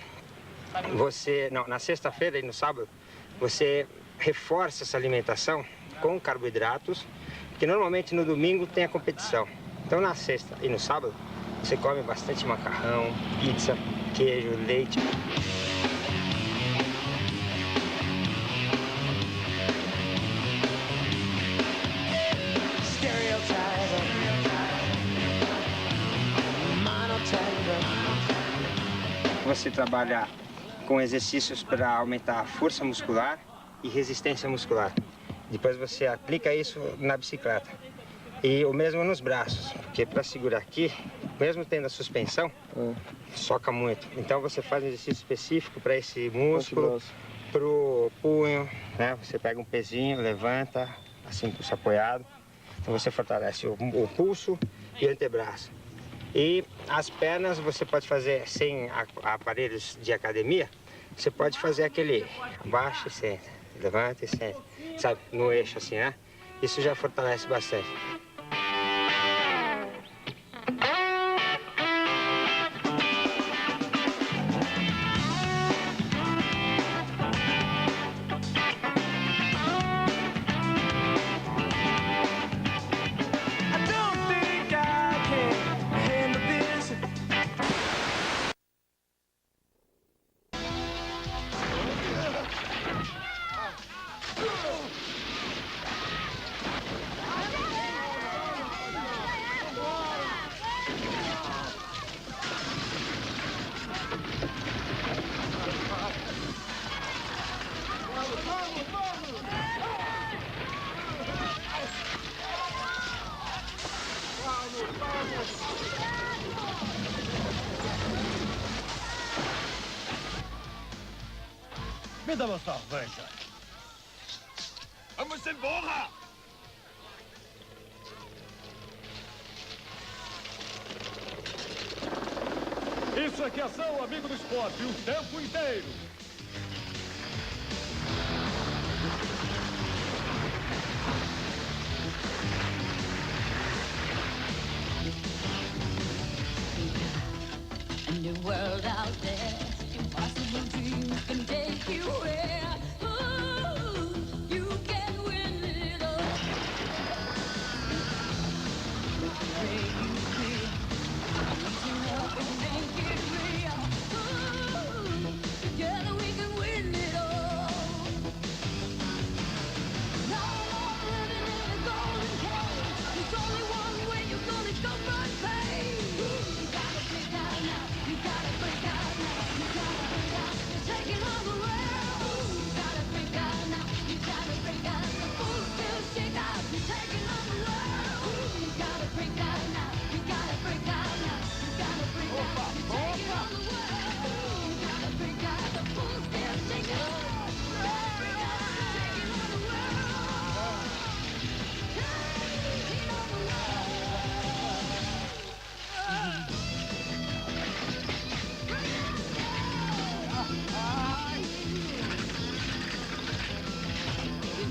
na sexta-feira e no sábado, você reforça essa alimentação com carboidratos, porque normalmente no domingo tem a competição. Então na sexta e no sábado, você come bastante macarrão, pizza, queijo, leite. Você trabalha com exercícios para aumentar a força muscular e resistência muscular. Depois você aplica isso na bicicleta. E o mesmo nos braços, porque para segurar aqui, mesmo tendo a suspensão, soca muito. Então você faz um exercício específico para esse músculo, pro punho, né? Você pega um pezinho, levanta, assim, pulso apoiado. Então você fortalece o pulso e o antebraço. E as pernas você pode fazer sem aparelhos de academia, você pode fazer aquele baixa e senta, levanta e senta, sabe, no eixo assim, né? Isso já fortalece bastante. Me dá uma cerveja. Vamos embora! Isso é que é ação, amigo do esporte, o tempo inteiro. A new world out there, impossible dreams can take you where. Ooh, you can win it all. Pray you feel, reaching up and make it real. Ooh, together we can win it all. Now I'm living in a golden cage. There's only one way you're gonna confront pain. You gotta break out now. You gotta break out now. You gotta break out. You're taking on the world. You gotta break out now. You gotta break out. The full still shake out. You're taking on the world. You gotta break out now. You gotta break out now. You gotta break out. You're taking on the world. You gotta break out. The full still shake out. Break out. You're taking on the world.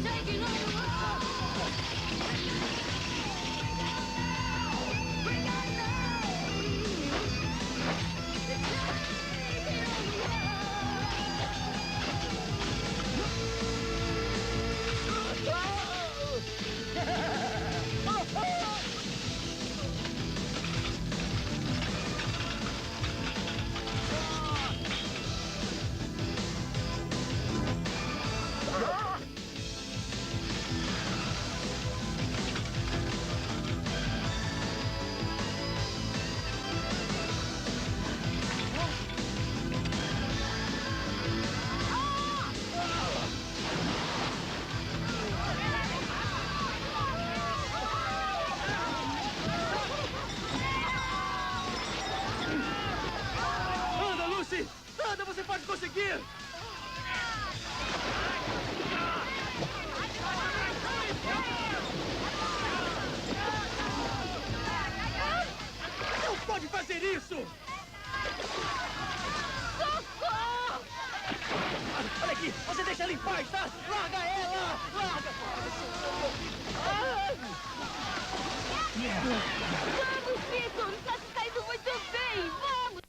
Taking on the world. Anda, Lucy! Anda, você pode conseguir! Não pode fazer isso! Socorro! Olha aqui, você deixa ela em paz, tá? Larga ela! Larga! Vamos, Fito! Você está indo muito bem! Vamos!